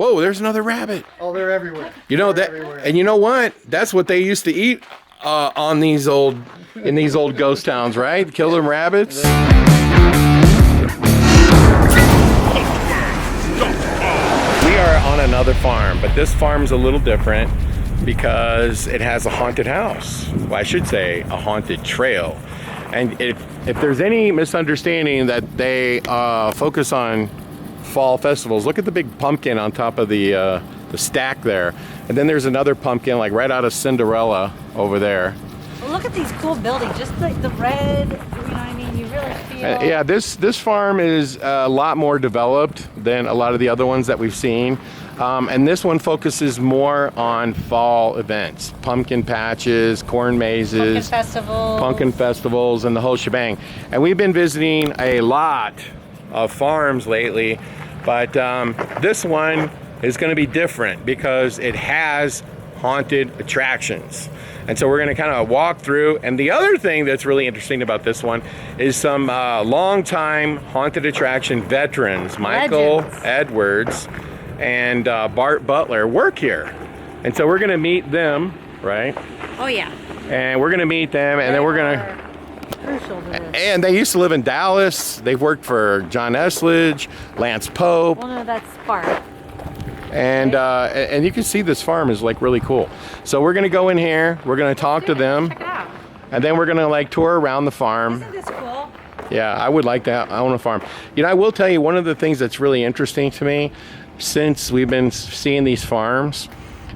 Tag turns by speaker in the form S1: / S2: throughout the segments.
S1: Whoa, there's another rabbit.
S2: Oh, they're everywhere.
S1: You know that, and you know what? That's what they used to eat in these old ghost towns, right? Kill them rabbits. We are on another farm, but this farm's a little different because it has a haunted house. Well, I should say a haunted trail. And if there's any misunderstanding that they focus on fall festivals, look at the big pumpkin on top of the stack there. And then there's another pumpkin like right out of Cinderella over there.
S3: Well, look at these cool buildings, just like the red, you know what I mean? You really feel...
S1: Yeah, this farm is a lot more developed than a lot of the other ones that we've seen. And this one focuses more on fall events, pumpkin patches, corn mazes, pumpkin festivals, and the whole shebang. And we've been visiting a lot of farms lately, but this one is going to be different because it has haunted attractions. And so we're going to kind of walk through. And the other thing that's really interesting about this one is some longtime haunted attraction veterans, Michael Edwards and Bart Butler, work here. And so we're going to meet them, right?
S3: Oh, yeah.
S1: And we're going to meet them, and then we're going to...
S3: Crucial to this.
S1: And they used to live in Dallas. They've worked for John Esledge, Lance Pope.
S3: Well, no, that's Bart.
S1: And you can see this farm is like really cool. So we're gonna go in here, we're gonna talk to them,
S3: Check it out.
S1: and then we're gonna like tour around the farm.
S3: Isn't this cool?
S1: Yeah, I would like to own a farm. You know, I will tell you one of the things that's really interesting to me since we've been seeing these farms,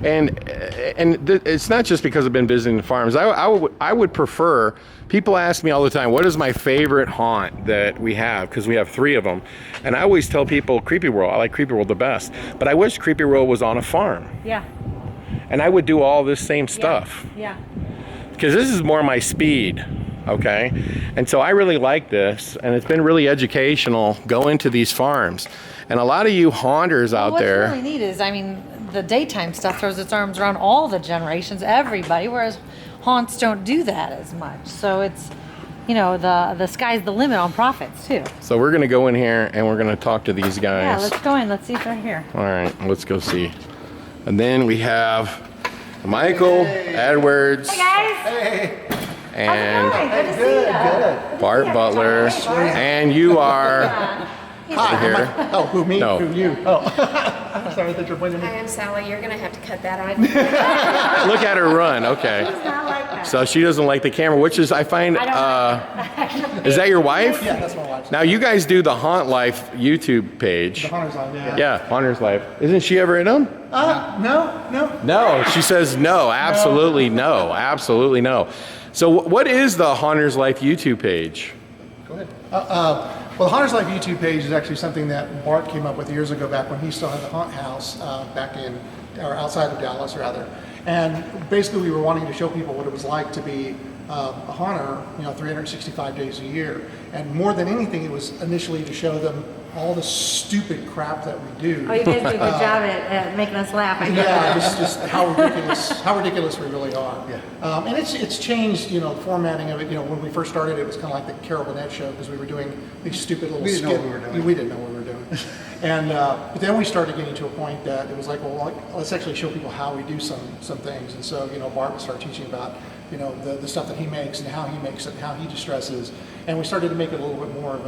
S1: and it's not just because I've been visiting the farms. I would prefer. People ask me all the time, what is my favorite haunt that we have? Because we have 3 of them. And I always tell people Creepy World. I like Creepy World the best. But I wish Creepy World was on a farm.
S3: Yeah.
S1: And I would do all this same stuff.
S3: Yeah.
S1: Because this is more my speed, okay? And so I really like this. And it's been really educational going to these farms. And a lot of you haunters out there.
S3: What's really neat is, I mean, the daytime stuff throws its arms around all the generations, everybody, whereas haunts don't do that as much. So it's, you know, the sky's the limit on profits too.
S1: So we're gonna go in here and we're gonna talk to these guys.
S3: Yeah, let's go in. Let's see if they're here.
S1: All right, let's go see. And then we have Michael Edwards.
S3: Hey guys.
S2: Hey.
S1: And
S3: Good to see you.
S1: Bart Butler. And you are
S2: Hi.
S1: here.
S2: Oh, who me?
S1: No.
S2: Who you? Oh. Sorry that you're pointing at
S4: Hi,
S2: me.
S4: I'm Sally. You're gonna have to cut that out.
S1: Look at her run. Okay.
S3: Not like that.
S1: So she doesn't like the camera, which is, I find, is that your wife?
S2: Yeah, that's my wife.
S1: Now you guys do the Haunt Life YouTube page.
S2: The Hunter's Line, yeah.
S1: Yeah, Haunter's Life. Isn't she ever in them?
S2: No.
S1: No, she says no, absolutely no, absolutely no. So what is the Haunter's Life YouTube page?
S2: Go ahead. Well, the Haunter's Life YouTube page is actually something that Bart came up with years ago, back when he still had the haunt house back in, or outside of Dallas rather. And basically we were wanting to show people what it was like to be a haunter, 365 days a year. And more than anything, it was initially to show them all the stupid crap that we do.
S3: Oh, you guys do a good job at making us laugh. I get
S2: Yeah,
S3: that.
S2: just how ridiculous we really are. Yeah. And it's changed, the formatting of it. When we first started, it was kind of like the Carol Burnett show because we were doing these stupid little skits. We didn't know what we were doing. And but then we started getting to a point that it was like, well, let's actually show people how we do some things. And so, Bart would start teaching about, the stuff that he makes and how he makes it, and how he distresses. And we started to make it a little bit more of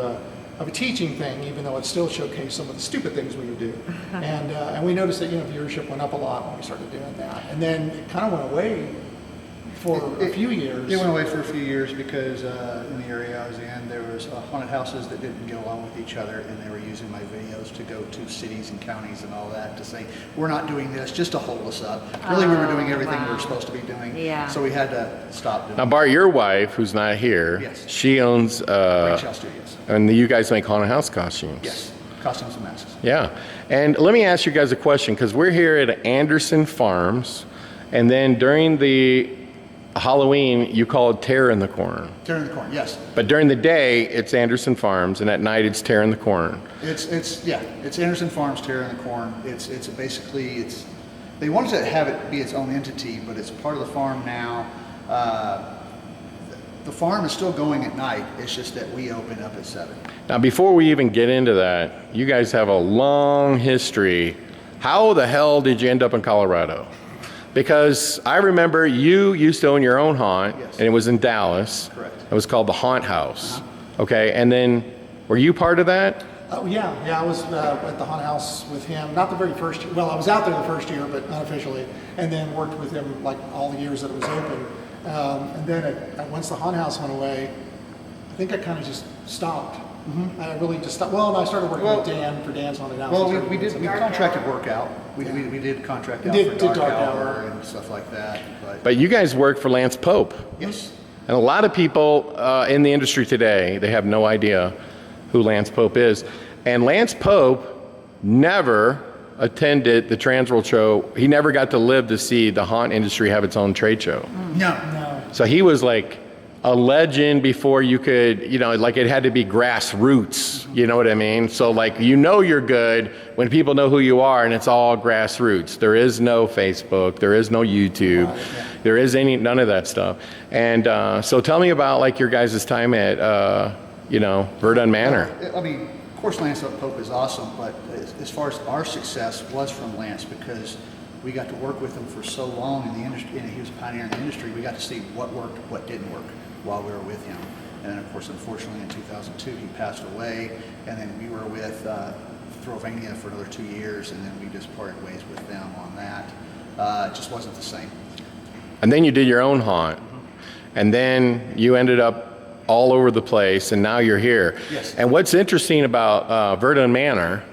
S2: a teaching thing, even though it still showcased some of the stupid things we would do. And we noticed that viewership went up a lot when we started doing that, and then it kind of went away for a few years.
S5: It went away for a few years because in the area I was in, there was haunted houses that didn't get along with each other, and they were using my videos to go to cities and counties and all that to say, we're not doing this just to hold us up. Really, we were doing everything we were supposed to be doing.
S3: Yeah.
S5: So we had to stop doing
S1: Now Bart, your wife, who's not here,
S5: Yes.
S1: she owns,
S5: Rachel Studios.
S1: and you guys make haunted house costumes.
S5: Yes, costumes and masks.
S1: Yeah, and let me ask you guys a question, because we're here at Anderson Farms, and then during the Halloween, you call it Terror in the Corn.
S5: Terror in the Corn, yes.
S1: But during the day, it's Anderson Farms, and at night, it's Terror in the Corn.
S5: It's Anderson Farms Terror in the Corn. It's basically, they wanted to have it be its own entity, but it's part of the farm now. The farm is still going at night. It's just that we open up at 7.
S1: Now, before we even get into that, you guys have a long history how the hell did you end up in Colorado? Because I remember you used to own your own haunt,
S5: Yes.
S1: and it was in Dallas.
S5: Correct.
S1: It was called the Haunt House. Okay, and then were you part of that?
S2: Oh, yeah, I was at the Haunted House with him, not the very first year, well, I was out there the first year, but unofficially, and then worked with him like all the years that it was open. And then once the Haunted House went away, I think I kind of just stopped. I really just stopped. Well, and I started working with Dan for Dan's Haunted House.
S5: Well, we contracted work out. We did contract out for dark hour and stuff like that.
S1: But you guys worked for Lance Pope.
S5: Yes.
S1: And a lot of people in the industry today, they have no idea who Lance Pope is. And Lance Pope never attended the Transworld show. He never got to live to see the haunt industry have its own trade show.
S5: No.
S1: So he was like a legend before you could, like it had to be grassroots, you know what I mean? So like, you're good when people know who you are and it's all grassroots. There is no Facebook, there is no YouTube, there is none of that stuff. And so tell me about like your guys' time at, Verdun Manor.
S5: I mean, of course, Lance Pope is awesome, but as far as our success was from Lance, because we got to work with him for so long in the industry, and he was a pioneer in the industry. We got to see what worked, what didn't work while we were with him. And then, of course, unfortunately, in 2002, he passed away, and then we were with Thruvania for another 2 years, and then we just parted ways with them on that. It just wasn't the same.
S1: And then you did your own haunt. And then you ended up all over the place, and now you're here.
S5: Yes.
S1: And what's interesting about Verdun Manor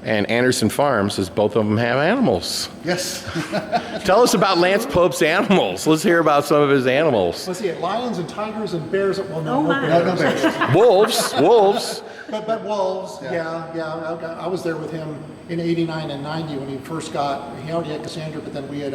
S1: and Anderson Farms is both of them have animals.
S5: Yes.
S1: Tell us about Lance Pope's animals. Let's hear about some of his animals.
S2: Let's see, lions and tigers and bears. Well, no,
S3: Oh,
S2: no
S3: my.
S2: bears.
S5: No bears.
S1: Wolves.
S2: But wolves, yeah. I was there with him in '89 and '90 when he first he already had Cassandra, but then we had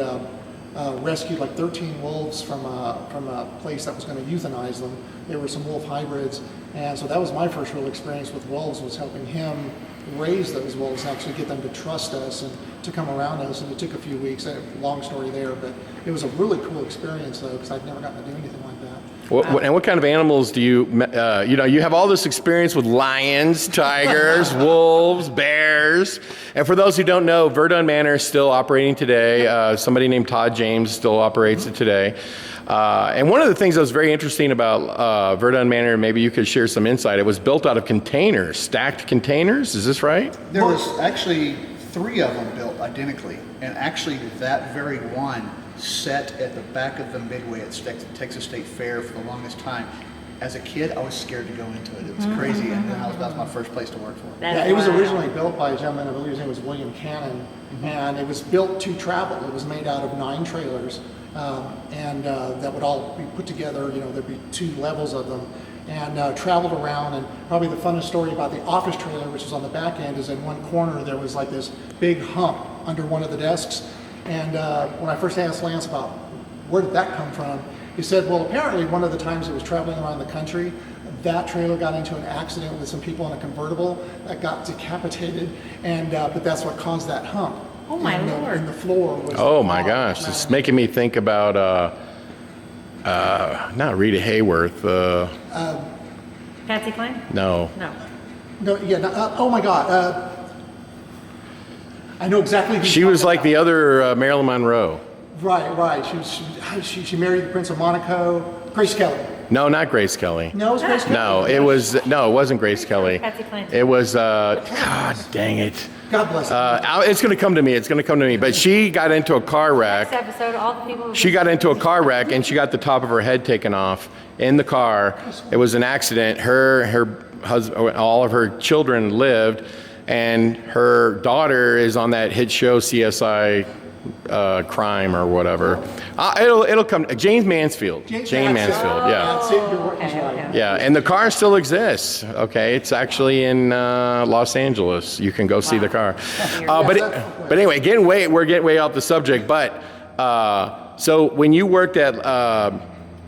S2: rescued like 13 wolves from a place that was going to euthanize them. There were some wolf hybrids, and so that was my first real experience with wolves, was helping him raise those wolves, actually get them to trust us and to come around us. And it took a few weeks. Long story there, but it was a really cool experience though, because I'd never gotten to do anything like that.
S1: And what kind of animals do you have all this experience with lions, tigers, wolves, bears. And for those who don't know, Verdun Manor is still operating today. Somebody named Todd James still operates it today. And one of the things that was very interesting about Verdun Manor, maybe you could share some insight, it was built out of containers, stacked containers, is this right?
S5: There was actually 3 of them built identically, and actually that very one sat at the back of the Midway at Texas State Fair for the longest time. As a kid, I was scared to go into it. It was crazy, and then that was my first place to work for.
S2: Yeah, it was originally built by a gentleman, I believe his name was William Cannon, and it was built to travel. It was made out of 9 trailers, and that would all be put together. There'd be 2 levels of them, and traveled around. And probably the funnest story about the office trailer, which is on the back end, is in one corner there was like this big hump under one of the desks. And when I first asked Lance about where did that come from, he said, well, apparently one of the times it was traveling around the country, that trailer got into an accident with some people in a convertible that got decapitated, and but that's what caused that hump.
S3: Oh, my Lord.
S2: And the floor was...
S1: Oh my gosh, it's making me think about, not Rita Hayworth,
S3: Patsy Cline?
S1: no.
S3: No.
S2: Oh my God. I know exactly who
S1: She
S2: you're
S1: was
S2: talking
S1: like
S2: about.
S1: the other Marilyn Monroe.
S2: Right. She married the Prince of Monaco. Grace Kelly.
S1: No, not Grace Kelly.
S2: No, it was Grace Kelly.
S1: No, it wasn't Grace Kelly.
S3: Patsy Cline.
S1: It was, God dang it.
S2: God bless her.
S1: It's going to come to me. But she got into a car
S3: Next
S1: wreck.
S3: episode, all the people.
S1: She got into a car wreck and she got the top of her head taken off in the car. It was an accident. Her husband, all of her children lived, and her daughter is on that hit show CSI Crime or whatever. It'll come. Jane Mansfield. Jane Mansfield. Yeah.
S2: That's it. He's right.
S3: Okay.
S1: Yeah, and the car still exists. Okay, it's actually in Los Angeles. You can go see the car. But anyway, we're getting way off the subject. But so when you worked at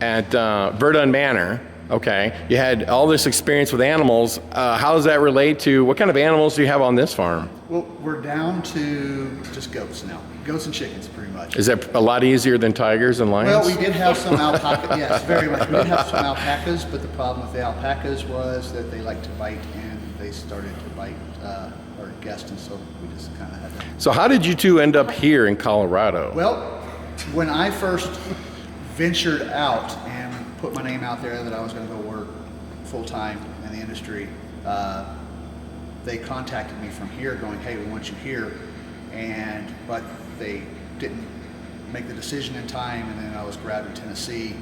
S1: Verdun Manor, okay, you had all this experience with animals. How does that relate to what kind of animals do you have on this farm?
S5: Well, we're down to just goats now. Goats and chickens, pretty much.
S1: Is that a lot easier than tigers and lions?
S5: Well, we did have some alpacas. Yes, very much. We did have some alpacas, but the problem with the alpacas was that they like to bite, and they started to bite our our guest, and so we just kind of had to.
S1: So how did you two end up here in Colorado?
S5: Well, when I first ventured out and put my name out there that I was going to go work full-time in the industry, they contacted me from here going, hey, we want you here, but they didn't make the decision in time, and then I was grabbed in Tennessee,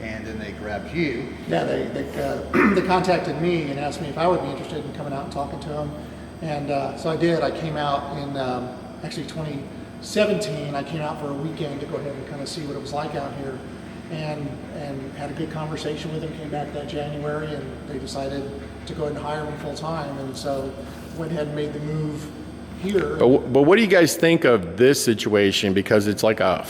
S5: and then they grabbed you.
S2: Yeah, they contacted me and asked me if I would be interested in coming out and talking to them, and so I did. I came out in actually 2017. I came out for a weekend to go ahead and kind of see what it was like out here, and had a good conversation with them. Came back that January, and they decided to go ahead and hire me full time, and so went ahead and made the move here.
S1: But what do you guys think of this situation? Because it's like a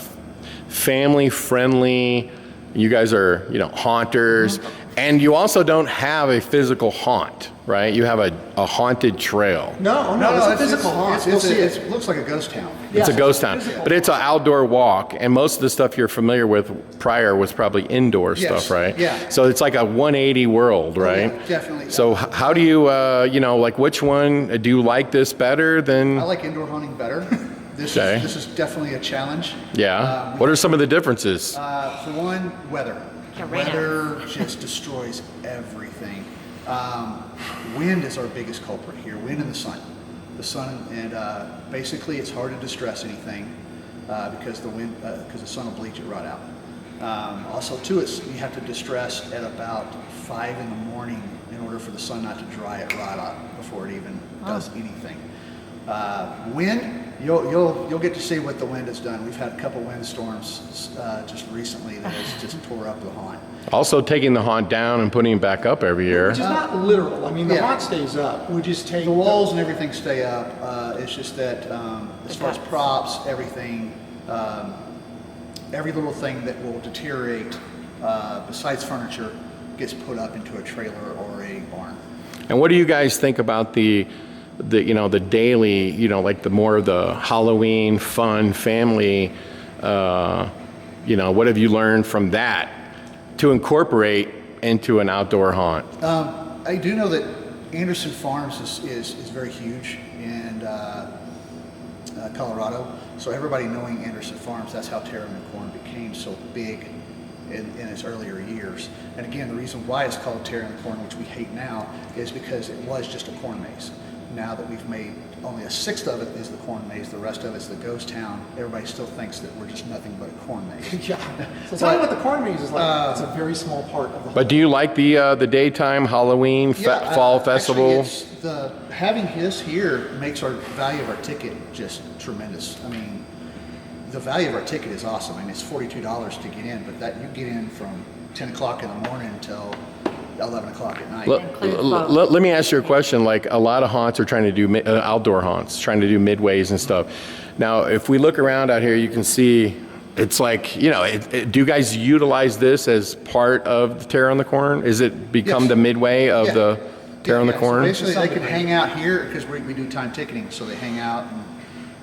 S1: family friendly, you guys are, haunters, and you also don't have a physical haunt, right? You have a haunted trail.
S2: No, it's a physical haunt. You'll see it.
S5: It looks like a ghost town.
S1: It's a ghost town,
S2: physical
S1: but it's an outdoor walk, and most of the stuff you're familiar with prior was probably indoor stuff, right?
S5: Yeah.
S1: So it's like a 180 world, right?
S5: Yeah, definitely.
S1: So how do you, like which one, do you like this better than?
S5: I like indoor hunting better. This is definitely a challenge.
S1: Yeah. What are some of the differences?
S5: For one, weather.
S4: Yeah, right
S5: Weather just destroys everything. Wind is our biggest culprit here. Wind and the sun. The sun, and basically it's hard to distress anything because the sun will bleach it right out. Also, too, you have to distress at about 5 in the morning in order for the sun not to dry it right out before it even does anything. Wind, you'll get to see what the wind has done. We've had a couple windstorms just recently that has just tore up the haunt.
S1: Also taking the haunt down and putting it back up every year.
S2: Which is not literal. I mean, the
S5: Yeah.
S2: haunt stays up. We just take
S5: The walls and everything stay up. It's just that as far as props, everything, every little thing that will deteriorate besides furniture gets put up into a trailer or a barn.
S1: And what do you guys think about the daily, like the more of the Halloween fun family, what have you learned from that to incorporate into an outdoor haunt?
S5: I do know that Anderson Farms is very huge in Colorado. So everybody knowing Anderson Farms, that's how Terra and Corn became so big in its earlier years. And again, the reason why it's called Terra and Corn, which we hate now, is because it was just a corn maze. Now that we've made only a sixth of it is the corn maze, the rest of it's the ghost town, everybody still thinks that we're just nothing but a corn maze.
S2: Yeah. So tell me what the corn maze is like. It's a very small part of the
S1: But do you like the daytime Halloween fall festival?
S5: Actually, having this here makes our value of our ticket just tremendous. I mean, the value of our ticket is awesome. I mean, it's $42 to get in, but that you get in from 10 o'clock in the morning until 11 o'clock at night.
S1: Let me ask you a question. Like a lot of haunts are trying to do outdoor haunts, trying to do midways and stuff. Now, if we look around out here, you can see it's like, do you guys utilize this as part of the Terra on the Corn? Is it become the midway of the Terra on the Corn?
S5: So basically, they can hang out here because we do time ticketing, so they hang out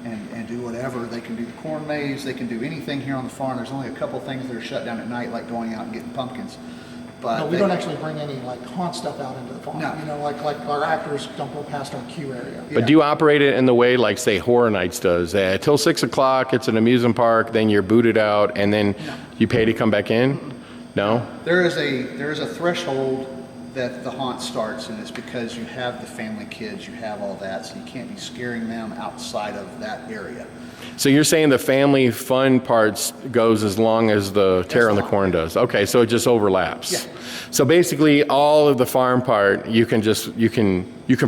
S5: and do whatever. They can do the corn maze. They can do anything here on the farm. There's only a couple things that are shut down at night, like going out and getting pumpkins. But
S2: No, we don't actually bring any like haunt stuff out into the farm.
S5: No.
S2: Like our actors don't go past our queue area.
S1: But do you operate it in the way like, say, Horror Nights does? Till 6 o'clock, it's an amusement park, then you're booted out, and then you pay to come back in? No?
S5: there is a threshold that the haunt starts, and it's because you have the family kids, you have all that, so you can't be scaring them outside of that area.
S1: So you're saying the family fun parts goes as long as the Terra on the Corn does? Okay, so it just overlaps.
S5: Yeah.
S1: So basically, all of the farm part, you can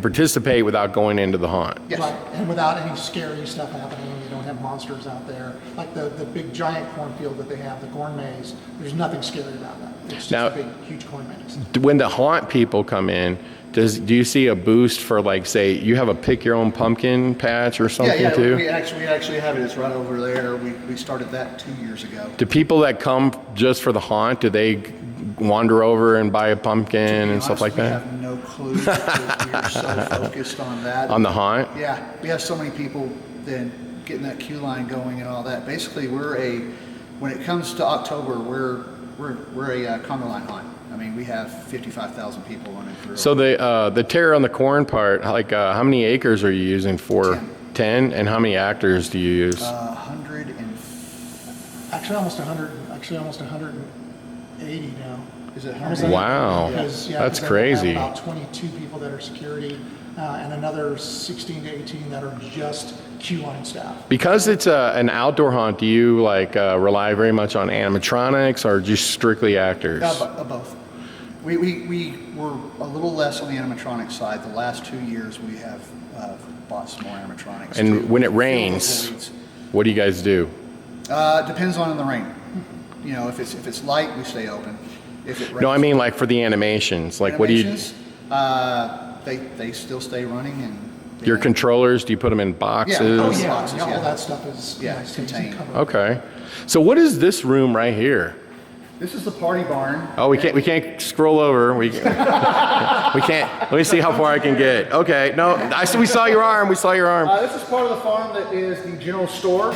S1: participate without going into the haunt.
S5: Yes.
S2: Right, and without any scary stuff happening. You don't have monsters out there. Like the big giant cornfield that they have, the corn maze, there's nothing scary about that. It's just
S1: Now-
S2: a big, huge corn maze.
S1: When the haunt people come in, do you see a boost for, like, say, you have a pick your own pumpkin patch or something too?
S5: We actually have it. It's right over there. We started that 2 years ago.
S1: Do people that come just for the haunt, do they wander over and buy a pumpkin and stuff like
S5: We
S1: that?
S5: have no clue because we are so focused on that.
S1: On the haunt?
S5: Yeah, we have so many people then getting that queue line going and all that. Basically, when it comes to October, we're a conga line haunt. I mean, we have 55,000 people running through.
S1: So the terror on the corn part, like how many acres are you using for? 10. And how many actors do you use?
S5: 100 and
S2: Actually, almost 180 now.
S5: is it
S2: Almost
S5: 100?
S1: Wow.
S2: Because,
S1: That's
S2: because
S1: crazy.
S2: We have about 22 people that are security, and another 16 to 18 that are just queue line staff.
S1: Because it's an outdoor haunt, do you like rely very much on animatronics or just strictly actors?
S5: Both. We were a little less on the animatronic side. The last 2 years, we have bought some more animatronics.
S1: And
S5: to
S1: when it
S5: fill
S1: rains,
S5: those voids.
S1: what do you guys do?
S5: Depends on the rain. You know, if it's light, we stay open. If it rains,
S1: No, I mean like for the animations. Like what do you?
S5: animations, they still stay running and they
S1: Your
S5: don't-
S1: controllers? Do you put them in boxes?
S5: Oh,
S2: Yeah,
S5: boxes,
S2: all
S5: yeah.
S2: that stuff is
S5: Yeah, it's contained.
S2: covered.
S1: Okay. So what is this room right here?
S5: This is the party barn.
S1: Oh, we can't scroll over. We can't. Let me see how far I can get. Okay. No, we saw your arm. We saw your arm.
S5: This is part of the farm that is the general store.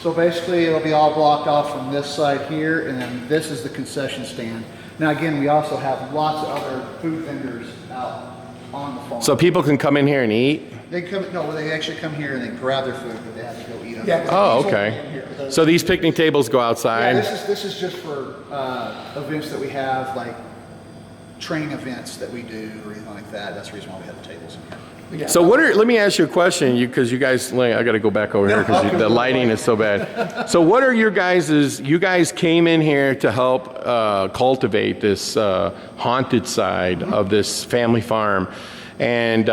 S5: So basically, it'll be all blocked off from this side here, and then this is the concession stand. Now, again, we also have lots of other food vendors out on the farm.
S1: So people can come in here and eat?
S5: they come, no, they actually come here and they grab their food, but they have to go eat them.
S2: Yeah,
S1: Oh,
S2: these will
S1: okay.
S2: be in here. The-
S1: So these picnic tables go
S5: Yeah,
S1: outside?
S5: this is just for events that we have, like training events that we do or anything like that. That's the reason why we have the tables in here.
S2: yeah.
S1: So let me ask you a question, because you guys, I got to go back over here because the lighting is so bad. So what are you guys came in here to help cultivate this haunted side of this family farm. And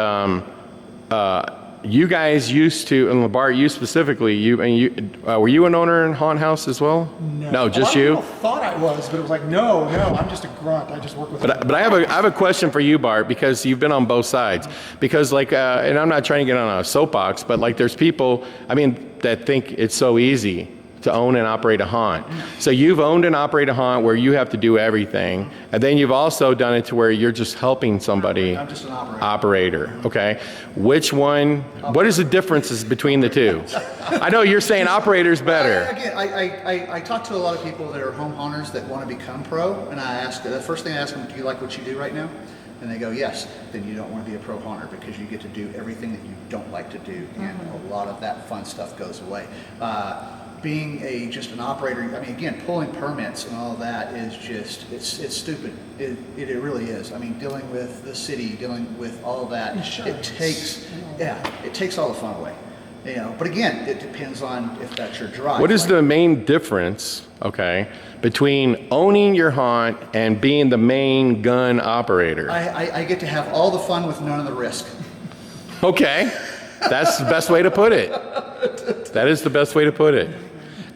S1: you guys used to, and Bart, you specifically, were you an owner in Haunt House as well? No, just
S2: A lot of
S1: you?
S2: people thought I was, but it was like, no, I'm just a grunt. I just work with.
S1: But I have a question for you, Bart, because you've been on both sides. Because like, and I'm not trying to get on a soapbox, but like there's people, that think it's so easy to own and operate a haunt. So you've owned and operated a haunt where you have to do everything, and then you've also done it to where you're just helping somebody.
S5: I'm just an operator.
S1: Okay. Which one? What is the differences between the two? I know you're saying operator's better.
S5: Again, I talk to a lot of people that are home haunters that want to become pro, and I ask, the first thing I ask them, do you like what you do right now? And they go, yes. Then you don't want to be a pro haunter because you get to do everything that you don't like to do, and a lot of that fun stuff goes away. Being just an operator, again, pulling permits and all that is just, it's stupid. It really is. Dealing with the city, dealing with all that, it takes all the fun away. But again, it depends on if that's your drive.
S1: What is the main difference, between owning your haunt and being the main gun operator?
S5: I get to have all the fun with none of the risk.
S1: Okay. That's the best way to put it. That is the best way to put it.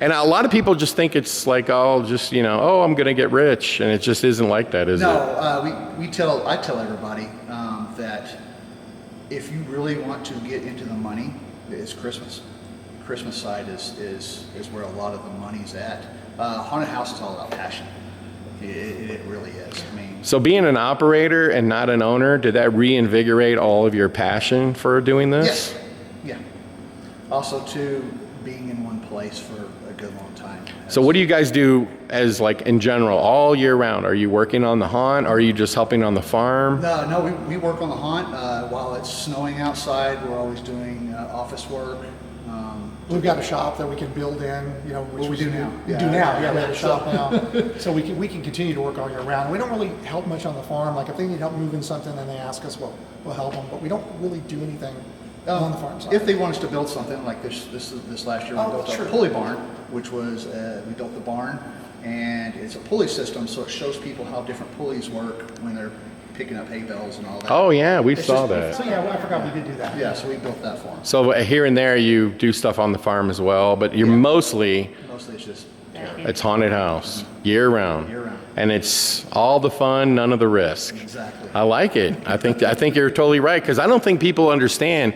S1: And a lot of people just think it's like, I'm going to get rich. And it just isn't like that, is it?
S5: No, I tell everybody that if you really want to get into the money, it's Christmas. Christmas side is where a lot of the money's at. Haunted house is all about passion. It really is.
S1: So being an operator and not an owner, did that reinvigorate all of your passion for doing this?
S5: Yes. Yeah. Also, too, being in one place for a good long time.
S1: So what do you guys do as like in general all year round? Are you working on the haunt? Or are you just helping on the farm?
S5: No, we work on the haunt. While it's snowing outside, we're always doing office work.
S2: We've got a shop that we can build in, which
S5: we do now.
S2: We do now. Yeah, we have a shop now, so we can continue to work all year round. We don't really help much on the farm. Like if they need help moving something, then they ask us, we'll help them. But we don't really do anything on the farm side.
S5: If they want us to build something like this last year, we built
S2: sure.
S5: a pulley barn, which was we built the barn, and it's a pulley system, so it shows people how different pulleys work when they're picking up hay bales and all that.
S1: Oh yeah, we
S5: It's
S1: saw
S5: just-
S1: that.
S2: So yeah, I forgot we did do that.
S5: Yeah, so we built that for them.
S1: So here and there you do stuff on the farm as well, but you're mostly
S5: Mostly it's just
S1: it's haunted house year round.
S5: Year round.
S1: And it's all the fun, none of the risk.
S5: Exactly.
S1: I like it. I think you're totally right, because I don't think people understand.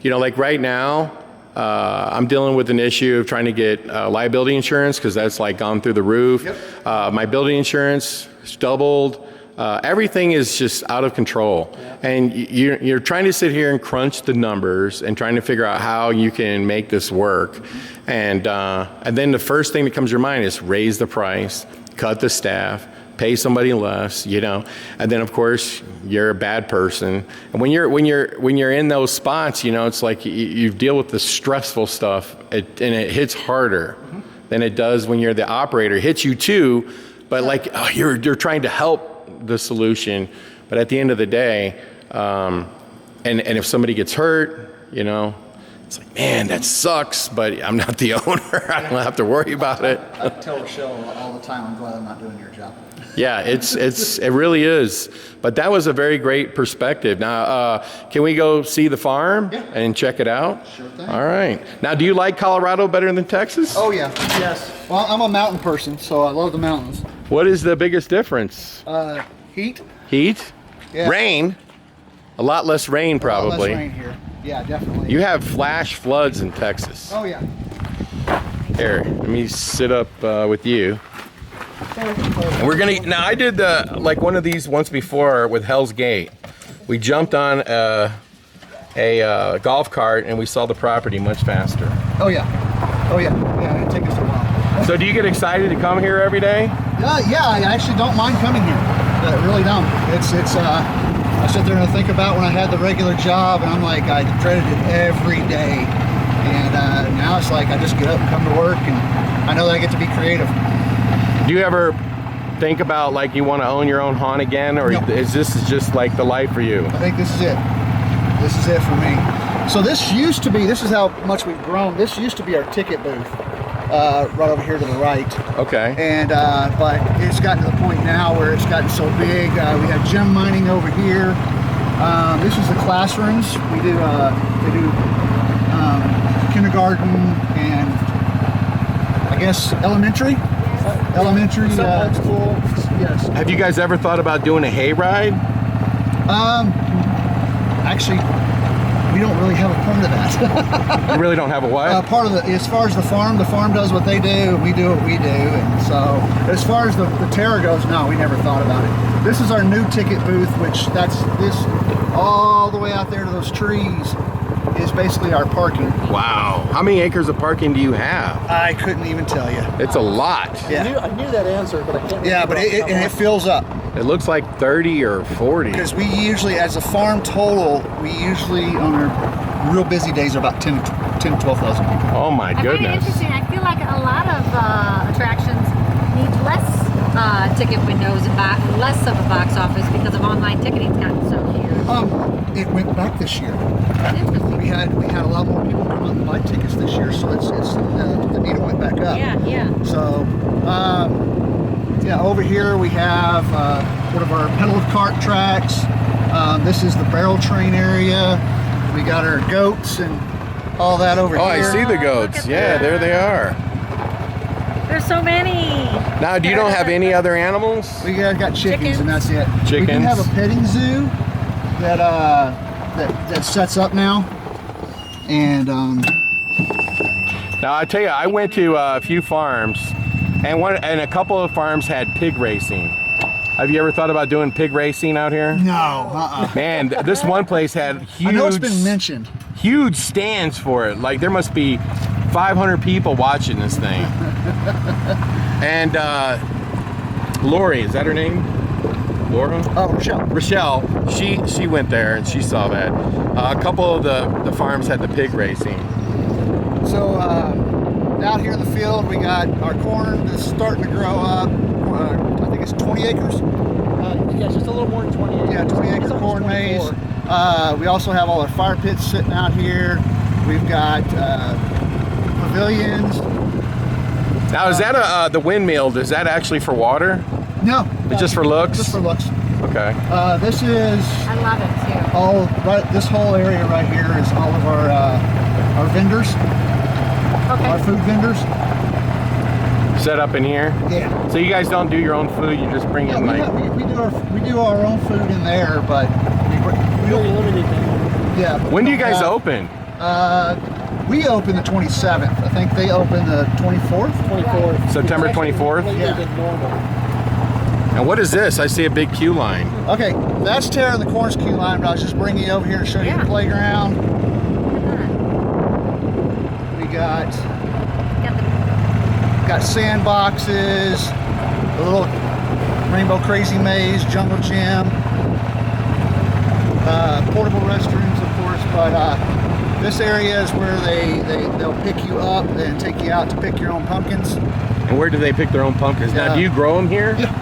S1: Like right now, I'm dealing with an issue of trying to get liability insurance because that's like gone through the roof.
S5: Yep.
S1: My building insurance is doubled. Everything is just out of control. And you're trying to sit here and crunch the numbers and trying to figure out how you can make this work. And then the first thing that comes to your mind is raise the price, cut the staff, pay somebody less, you know, and then of course you're a bad person. And when you're in those spots, you know, it's like you deal with the stressful stuff, and it hits harder than it does when you're the operator. It hits you too, but like you're trying to help the solution. But at the end of the day, and if somebody gets hurt, you know, it's like, man, that sucks, but I'm not the owner. I don't have to worry about it.
S5: I tell Rochelle all the time, I'm glad I'm not doing your job.
S1: Yeah, it really is. But that was a very great perspective. Now, can we go see the farm and check it out?
S5: Sure thing.
S1: All right. Now, do you like Colorado better than Texas?
S5: Oh yeah, yes. Well, I'm a mountain person, so I love the mountains.
S1: What is the biggest difference?
S5: Heat.
S1: Heat?
S5: Yeah.
S1: Rain? A lot less rain, probably.
S5: A lot less rain here. Yeah, definitely.
S1: You have flash floods in Texas.
S5: Oh yeah.
S1: Here, let me sit up with you. And we're gonna, now I did like one of these once before with Hell's Gate. We jumped on a golf cart and we saw the property much faster.
S5: Oh yeah. Oh yeah. Yeah, it takes us a while.
S1: So do you get excited to come here every day?
S5: Yeah, I actually don't mind coming here. I really don't. It's I sit there and I think about when I had the regular job, and I'm like, I dreaded it every day. And now it's like I just get up and come to work, and I know that I get to be creative.
S1: Do you ever think about like you want to own your own haunt again, or is this just like the life for you?
S5: I think this is it. This is it for me. So this used to be, this is how much we've grown. This used to be our ticket booth, right over here to the right.
S1: Okay.
S5: And but it's gotten to the point now where it's gotten so big. We have gem mining over here. This is the classrooms. We do kindergarten and I guess elementary. Elementary school. Yes.
S1: Have you guys ever thought about doing a hayride?
S5: Actually, we don't really have a part of that.
S1: You really don't have a what?
S5: Part of as far as the farm does what they do, we do what we do. And so as far as the terror goes, no, we never thought about it. This is our new ticket booth, which that's this all the way out there to those trees is basically our parking.
S1: Wow. How many acres of parking do you have?
S5: I couldn't even tell you.
S1: It's a lot.
S5: Yeah.
S2: I knew that answer, but I can't.
S5: Yeah, but it fills up.
S1: It looks like 30 or 40.
S5: Because we usually, as a farm total, we usually on our real busy days are about 10 to 12,000 people.
S1: Oh my
S3: I find it
S1: goodness.
S3: interesting. I feel like a lot of attractions need less ticket windows and less of a box office because of online ticketing's gotten so huge.
S5: It went back this year.
S3: Interesting.
S5: We had a lot more people come out and buy tickets this year, so it's the needle went back up.
S3: Yeah.
S5: So yeah, over here we have one of our pedal cart tracks. This is the barrel train area. We got our goats and all that over here.
S1: Oh, I see the goats.
S3: Look at
S1: Yeah,
S3: that.
S1: there they are.
S3: There's so many.
S1: Now, do you don't have any other animals?
S5: We got chickens, and that's it. We do
S1: Chickens.
S5: have a petting zoo that sets up now, and
S1: Now, I tell you, I went to a few farms, and a couple of farms had pig racing. Have you ever thought about doing pig racing out here?
S5: no,
S1: Man, this one place had huge,
S5: I know it's been mentioned.
S1: huge stands for it. Like there must be 500 people watching this thing. And Lori, is that her name? Laura?
S5: Oh, Rochelle.
S1: Rochelle, she went there and she saw that. A couple of the farms had the pig racing.
S5: So out here in the field, we got our corn that's starting to grow up. I think it's 20 acres.
S2: Yeah, just a little more than 20 acres.
S5: Yeah, 20 acre
S2: It's almost
S5: corn
S2: 24.
S5: maze. We also have all our fire pits sitting out here. We've got pavilions.
S1: Now, is that the windmill? Is that actually for water?
S5: No,
S1: It's just for looks?
S5: just for looks.
S1: Okay.
S5: This is
S3: I love it too.
S5: all right. This whole area right here is all of our vendors, our
S3: Okay.
S5: food vendors.
S1: Set up in here?
S5: Yeah.
S1: So you guys don't do your own food, you just bring
S5: Yeah,
S1: in like...
S5: we do our own food in there, but we
S2: Very
S5: don't.
S2: limited thing.
S5: Yeah. but
S1: When
S5: we
S1: do you
S5: don't
S1: guys
S5: have-
S1: open?
S5: We open the 27th. I think they open the 24th.
S2: 24th.
S1: September
S2: It's actually
S1: 24th?
S2: later
S5: Yeah.
S2: than normal.
S1: And what is this? I see a big queue line.
S5: Okay, that's Tara the Corn's queue line, but I was just bringing you over here to show you
S3: Yeah.
S5: the playground. We got
S3: Got the
S5: sandboxes, a little Rainbow Crazy Maze, Jungle Gym, portable restrooms, of course. But this area is where they'll pick you up and take you out to pick your own pumpkins.
S1: And where do they pick their own pumpkins? Now,
S5: Yeah.
S1: do you grow them here?
S5: Yeah.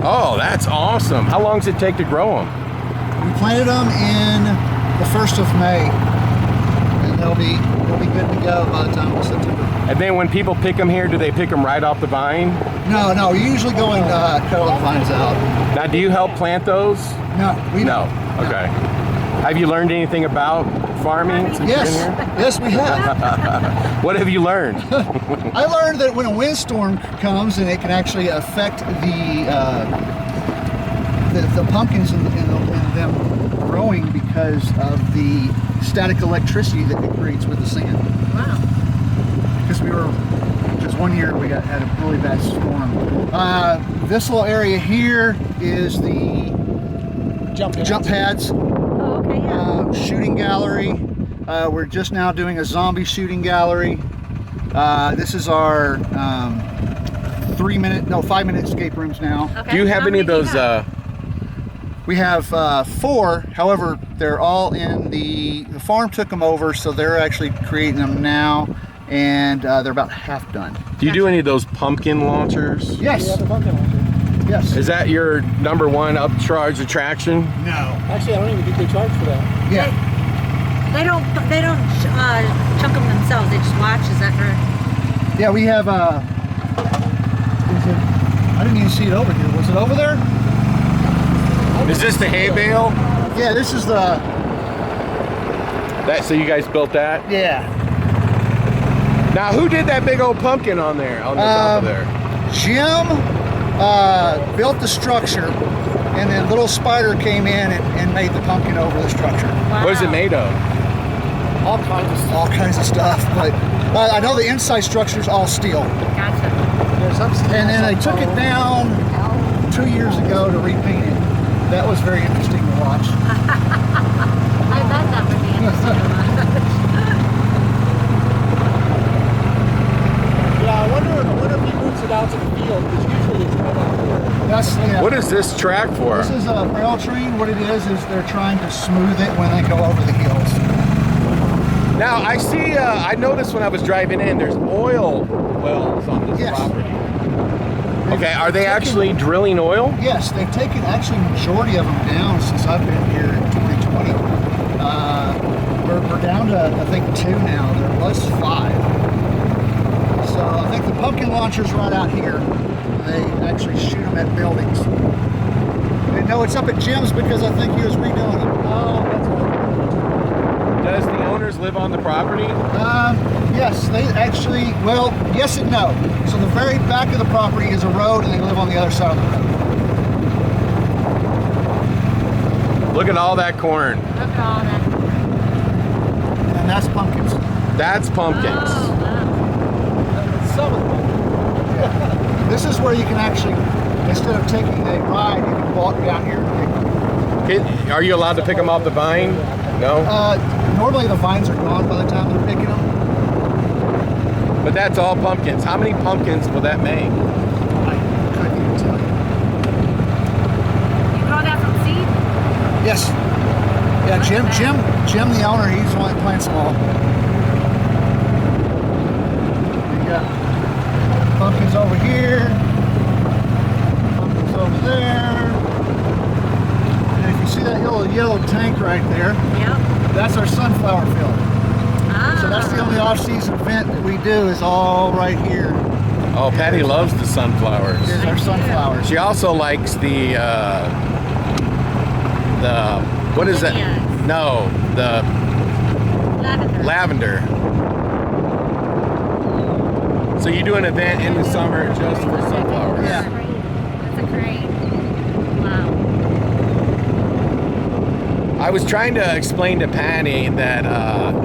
S1: Oh, that's awesome. How long does it take to grow them?
S5: We planted them in the 1st of May, and they'll be good to go by the time it's September.
S1: And then when people pick them here, do they pick them right off the vine?
S5: No, we usually go and cut all the vines out.
S1: Now, do you help plant those?
S5: No, we
S1: No.
S5: don't.
S1: Okay. Have you learned anything about farming since
S5: Yes,
S1: you've been here?
S5: yes, we have.
S1: What have you learned?
S5: I learned that when a windstorm comes, and it can actually affect the pumpkins and them growing because of the static electricity that it creates with the sand.
S3: Wow.
S5: Because just one year we had a really bad storm. This little area here is the jump pads.
S3: Oh, okay, yeah.
S5: Shooting gallery. We're just now doing a zombie shooting gallery. This is our 5-minute escape rooms now.
S3: Okay.
S1: Do you have
S3: How
S1: any of
S3: many do
S1: those?
S3: you have?
S5: We have 4. However, they're all in the farm took them over, so they're actually creating them now, and they're about half done.
S1: Do you do any of those pumpkin launchers?
S5: Yes. Yes.
S1: Is that your #1 upcharge attraction?
S5: No.
S2: Actually, I don't even think they charge for that.
S5: Yeah.
S3: They don't chunk them themselves. They just watch. Is that correct?
S5: Yeah, we have I didn't even see it over here. Was it over there?
S1: Is this the hay bale?
S5: Yeah, this is the
S1: So you guys built that?
S5: yeah.
S1: Now, who did that big old pumpkin on there, on the top of there?
S5: Jim built the structure, and then Little Spider came in and made the pumpkin over the structure.
S3: Wow.
S1: What is it made of?
S5: All kinds of stuff, but I know the inside structure is all steel.
S3: Gotcha.
S5: And then they took it down 2 years ago to repaint it. That was very interesting to watch.
S3: I bet that would be interesting to watch.
S2: Yeah, I wonder if he moves it out to the field, because usually it's right out here.
S1: What is this track for?
S5: This is a rail train. What it is they're trying to smooth it when they go over the hills.
S1: Now, I see, I noticed when I was driving in, there's oil wells on this
S5: Yes.
S1: property. Okay, are they actually drilling oil?
S5: Yes, they've taken actually majority of them down since I've been here in 2020. We're down to, I think, 2 now. There was 5. So I think the pumpkin launcher's right out here. They actually shoot them at buildings. And no, it's up at Jim's because I think he was redoing them.
S2: Oh, that's what.
S1: Does the owners live on the property?
S5: Yes, they actually, well, yes and no. So the very back of the property is a road, and they live on the other side of the road.
S1: Look at all that corn.
S3: Look at all that.
S5: And that's pumpkins.
S1: That's pumpkins.
S3: Oh, wow.
S2: Some of them.
S5: This is where you can actually, instead of taking a ride, you can walk down here and pick them.
S1: Are you allowed to pick them off the vine? No?
S5: Normally the vines are gone by the time they're picking them.
S1: But that's all pumpkins. How many pumpkins will that make?
S5: I couldn't even tell you.
S3: You grow that from seed?
S5: Yes. Yeah, Jim, the owner, he's the one that plants them all. You got pumpkins over here, pumpkins over there. And if you see that little yellow tank right there,
S3: Yep.
S5: that's our sunflower field.
S3: Ah.
S5: So that's the only off-season event that we do is all right here.
S1: Oh, Patty loves the sunflowers.
S5: Is our sunflowers.
S1: She also likes the what is that?
S3: Zinnias.
S1: No, the
S3: Lavender.
S1: lavender. So you do an event in the summer just for sunflowers.
S5: Yeah.
S3: That's a crane. Wow.
S1: I was trying to explain to Patty that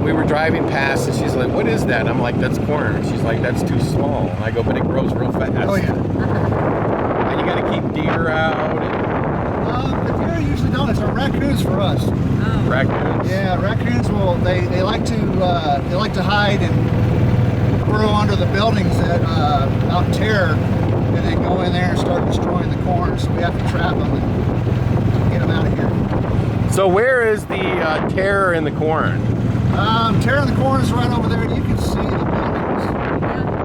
S1: we were driving past and she's like, what is that? I'm like, that's corn. And she's like, that's too small. And I go, but it grows real fast.
S5: Oh yeah.
S1: And you gotta keep deer out and
S5: The deer usually don't. It's our raccoons for us.
S3: Oh.
S1: raccoons.
S5: Yeah, raccoons will. They like to hide and burrow under the buildings that out in Terror, and then go in there and start destroying the corn. So we have to trap them and get them out of here.
S1: So where is the terror in the corn?
S5: Tearing the corn is right over there, and you can see the buildings.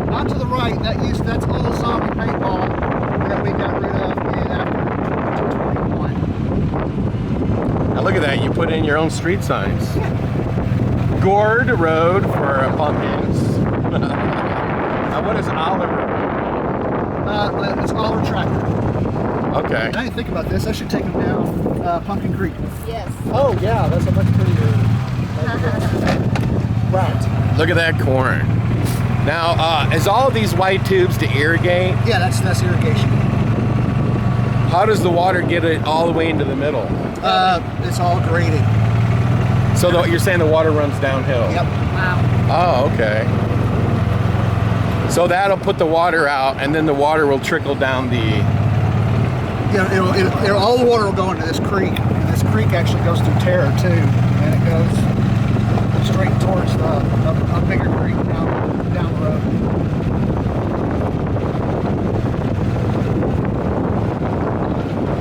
S5: Not to the right. That's all the zombie paintball that we got rid of in after 221.
S1: Now look at that. You put in your own street signs. Gourd Road for pumpkins. Now what is Oliver?
S5: It's Oliver Tractor.
S1: Okay.
S5: I didn't think about this. I should take them down Pumpkin Creek.
S4: Yes.
S2: Oh yeah, that's a much prettier route.
S1: Look at that corn. Now, is all of these white tubes to irrigate?
S5: Yeah, that's irrigation.
S1: How does the water get it all the way into the middle?
S5: It's all graded.
S1: So you're saying the water runs downhill?
S5: Yep.
S1: Oh, okay. So that'll put the water out, and then the water will trickle down the...
S5: Yeah, all the water will go into this creek. And this creek actually goes through Terra too, and it goes straight towards a bigger creek down the road.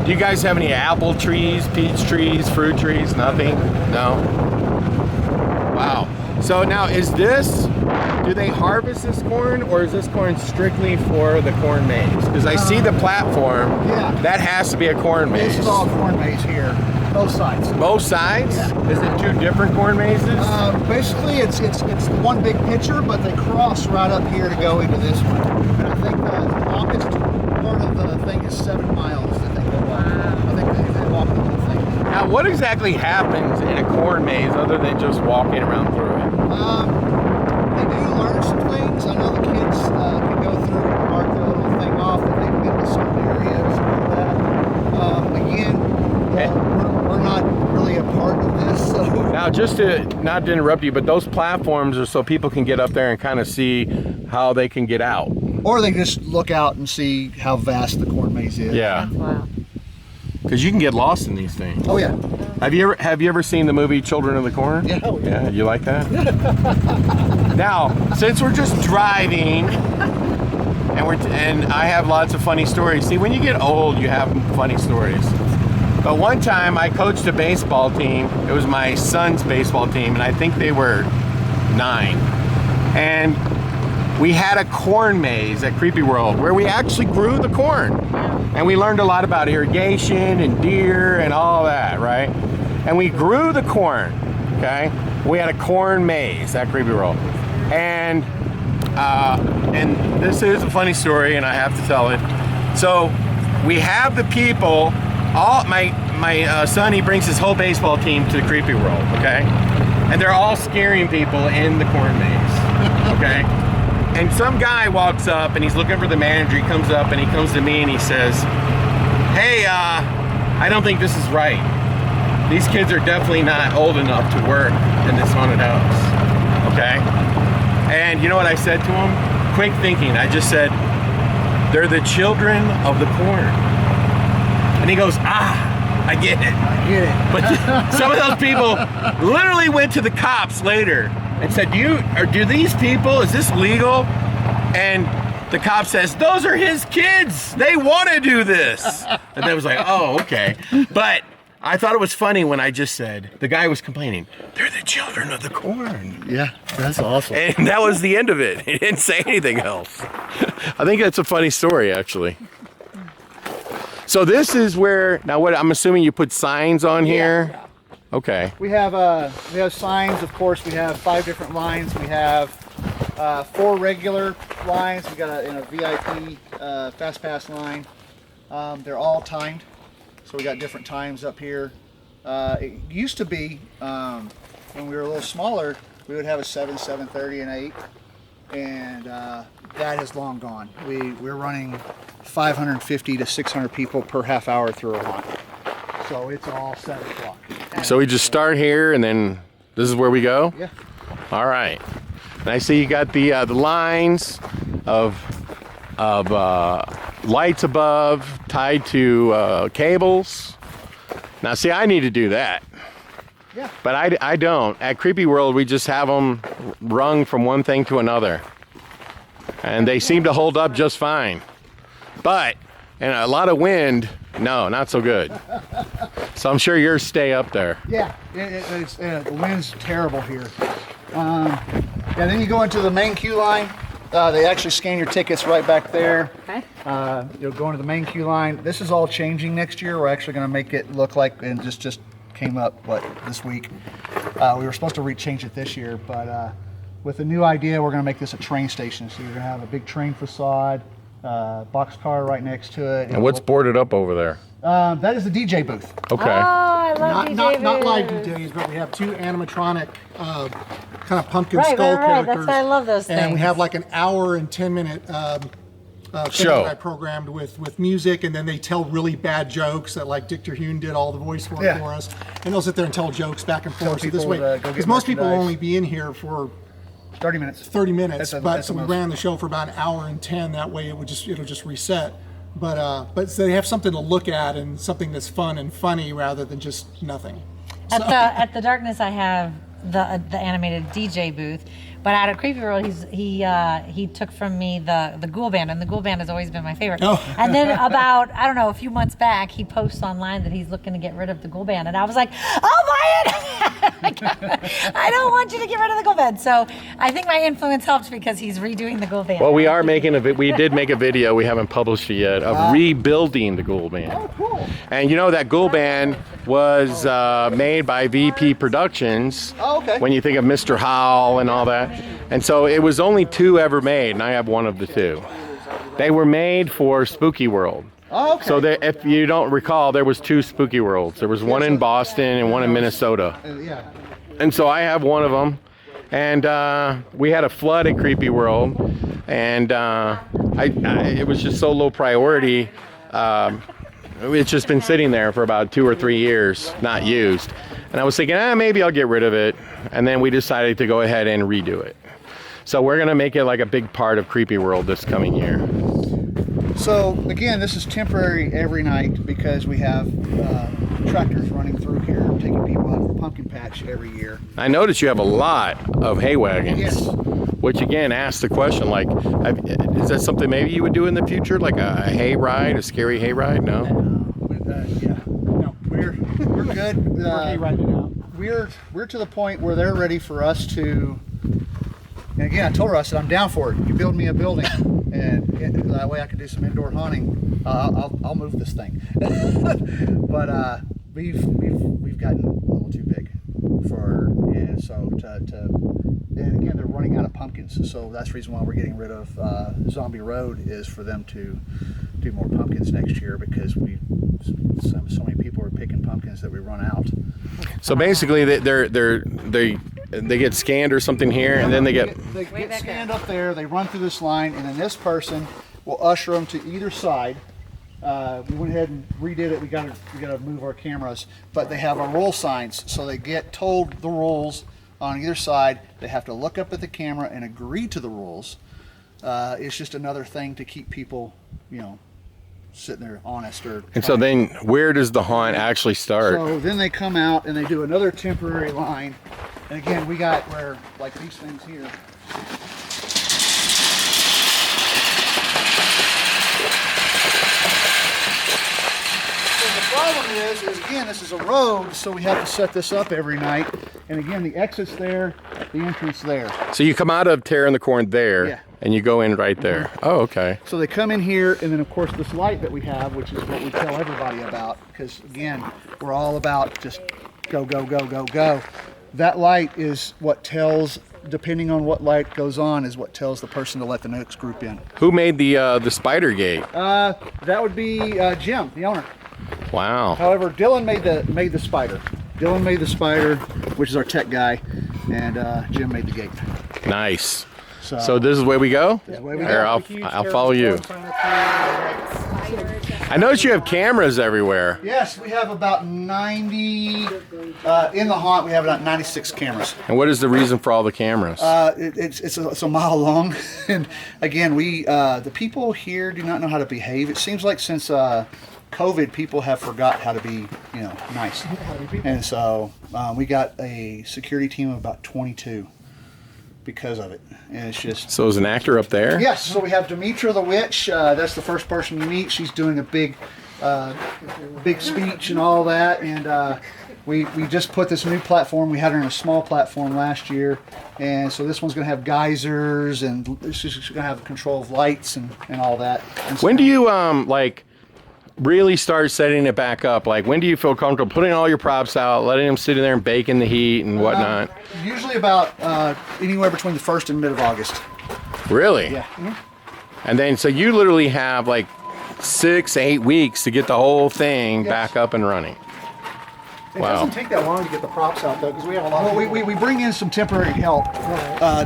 S1: Do you guys have any apple trees, peach trees, fruit trees? Nothing? No? Wow. So now do they harvest this corn, or is this corn strictly for the corn maze? Because I see the platform.
S5: Yeah.
S1: That has to be a corn maze.
S5: This is all corn maze here, both sides.
S1: Both sides?
S5: Yeah.
S1: Is it two different corn mazes?
S5: Basically, it's one big picture, but they cross right up here to go into this one. And I think the longest part of the thing is 7 miles that they go on. I think they walk the whole thing.
S1: Now, what exactly happens in a corn maze other than just walking around through it?
S5: They do learn some things. I know the kids can go through and mark their little thing off that they've been to certain areas and all that. Again, we're not really a part of this. So.
S1: Now, just to not to interrupt you, but those platforms are so people can get up there and kind of see how they can get out.
S5: Or they just look out and see how vast the corn maze is.
S1: Yeah,
S3: Wow.
S1: because you can get lost in these things.
S5: Oh yeah.
S1: Have you ever seen the movie Children of the Corn?
S5: Yeah. Oh, yeah.
S1: Yeah, you like that? Now, since we're just driving, and I have lots of funny stories. See, when you get old, you have funny stories. But one time, I coached a baseball team. It was my son's baseball team, and I think they were 9. And we had a corn maze at Creepy World where we actually grew the corn. And we learned a lot about irrigation and deer and all that, right? And we grew the corn, okay? We had a corn maze at Creepy World. And this is a funny story, and I have to tell it. So we have the people, my son, he brings his whole baseball team to the Creepy World, okay? And they're all scaring people in the corn maze, okay? And some guy walks up and he's looking for the manager. He comes up and he comes to me and he says, hey, I don't think this is right. These kids are definitely not old enough to work in this haunted house, okay? And you know what I said to him? Quick thinking, I just said, they're the children of the corn. And he goes, I get it.
S5: I get it.
S1: But some of those people literally went to the cops later and said, do these people, is this legal? And the cop says, those are his kids. They want to do this. And they was like, oh, okay. But I thought it was funny when I just said, the guy was complaining, they're the children of the corn.
S5: Yeah, that's awesome.
S1: And that was the end of it. He didn't say anything else. I think that's a funny story, actually. So this is where, now what, I'm assuming you put signs on here?
S5: Yeah.
S1: Okay.
S5: We have signs, of course. We have 5 different lines. We have 4 regular lines. We got a VIP fast pass line. They're all timed, so we got different times up here. It used to be when we were a little smaller, we would have a 7, 7:30, and 8, and that is long gone. We're running 550 to 600 people per half hour through a haunt. So it's all 7 o'clock.
S1: So we just start here and then this is where we go?
S5: Yeah.
S1: All right. And I see you got the lines of lights above tied to cables. Now see, I need to do that.
S5: Yeah.
S1: But I don't. At Creepy World, we just have them rung from one thing to another. And they seem to hold up just fine. but and a lot of wind, no, not so good. So I'm sure yours stay up there.
S5: Yeah, the wind's terrible here. Then you go into the main queue line. They actually scan your tickets right back there.
S3: Okay.
S5: You'll go into the main queue line. This is all changing next year. We're actually going to make it look like, and just came up this week. We were supposed to change it this year, but with a new idea, we're going to make this a train station. So you're going to have a big train facade, boxcar right next to it.
S1: And what's boarded up over there?
S5: That is the DJ booth.
S1: Okay.
S3: Oh, I love
S2: Not live DJs, but we have 2 animatronic kind of pumpkin
S3: Right,
S2: skull
S3: right, right. That's
S2: characters.
S3: why I love those
S2: And we
S3: things.
S2: have like an hour and 10-minute thing
S1: Show.
S2: that I programmed with music, and then they tell really bad jokes that like Dick Terhune did all the voice work
S5: Yeah.
S2: for us, and they'll sit there and tell jokes back and forth. So this
S5: people
S2: way,
S5: to go get
S2: because most people
S5: merchandise.
S2: only be in here for
S5: 30 minutes.
S2: 30 minutes,
S5: That's
S2: but
S5: the
S2: so we
S5: most.
S2: ran the show for about an hour and 10. That way, it'll just reset. But so they have something to look at and something that's fun and funny rather than just nothing.
S3: At the Darkness, I have the animated DJ booth, but out of Creepy World, he took from me the Ghoul Band, and the Ghoul Band has always been my favorite.
S2: Oh.
S3: And then about a few months back, he posts online that he's looking to get rid of the Ghoul Band, and I was like, I'll buy it. I don't want you to get rid of the Ghoul Band. So I think my influence helped because he's redoing the Ghoul Band.
S1: Well, we are making we did make a video, we haven't published it yet, of rebuilding the Ghoul Band.
S5: Oh, cool.
S1: And you know that Ghoul Band was made by VP Productions.
S5: Oh, okay.
S1: When you think of Mr. Howell and all that. And so it was only 2 ever made, and I have one of the 2. They were made for Spooky World.
S5: Oh, okay.
S1: So if you don't recall, there was 2 Spooky Worlds. There was one in Boston and one in Minnesota.
S5: Yeah.
S1: And so I have one of them. And we had a flood at Creepy World, and it was just so low priority. It's just been sitting there for about 2 or 3 years, not used. And I was thinking, maybe I'll get rid of it. And then we decided to go ahead and redo it. So we're gonna make it like a big part of Creepy World this coming year.
S5: So again, this is temporary every night because we have tractors running through here, taking people out of the pumpkin patch every year.
S1: I noticed you have a lot of hay wagons.
S5: Yes.
S1: Which again asks the question, like, is that something maybe you would do in the future, like a hay ride, a scary hay ride? No.
S5: Yeah. No, we're good.
S2: We're riding out.
S5: We're to the point where they're ready for us to. And again, I told her, I said, I'm down for it. You build me a building, and that way I can do some indoor haunting. I'll move this thing. But we've gotten a little too big and so and again, they're running out of pumpkins. So that's the reason why we're getting rid of Zombie Road, is for them to do more pumpkins next year, because so many people are picking pumpkins that we run out.
S1: So basically, they get scanned or something here, and then they get.
S5: They get scanned up there. They run through this line, and then this person will usher them to either side. We went ahead and redid it. We got to move our cameras, but they have our roll signs, so they get told the rules on either side. They have to look up at the camera and agree to the rules. It's just another thing to keep people, sitting there honest.
S1: And so then, where does the haunt actually start?
S5: So then they come out and they do another temporary line. And again, we got where, like these things here. So the problem is again, this is a road, so we have to set this up every night. And again, the exit's there, the entrance there.
S1: So you come out of Tear in the Corn there,
S5: Yeah.
S1: and you go in right there. Oh, okay.
S5: So they come in here, and then of course this light that we have, which is what we tell everybody about, because again, we're all about just go, go, go, go, go. That light is what tells, depending on what light goes on, is what tells the person to let the next group in.
S1: Who made the spider gate?
S5: That would be Jim, the owner.
S1: Wow.
S5: However, Dylan made the spider. Dylan made the spider, which is our tech guy, and Jim made the gate.
S1: Nice. So this is where we go?
S5: This is where we
S1: Here,
S5: go.
S1: I'll follow you. I notice you have cameras everywhere.
S5: Yes, we have about 90, in the haunt we have about 96 cameras.
S1: And what is the reason for all the cameras?
S5: It's a mile long, and again, the people here do not know how to behave. It seems like since COVID, people have forgot how to be, nice. And so we got a security team of about 22. because of it. And it's just...
S1: So is an actor up there?
S5: Yes, so we have Demetra the Witch. That's the first person you meet. She's doing a big speech and all that. And we just put this new platform. We had her in a small platform last year. And so this one's going to have geysers, and she's going to have control of lights and all that. And so,
S1: When do you like really start setting it back up? Like, when do you feel comfortable putting all your props out, letting them sit in there and bake in the heat and whatnot?
S5: usually about anywhere between the 1st and mid of August.
S1: Really?
S5: Yeah.
S1: And then, so you literally have like 6, 8 weeks to get the whole thing back up and running.
S2: It
S1: Wow.
S2: doesn't take that long to get the props out though, because we have a lot
S5: Well,
S2: of
S5: we bring in some temporary help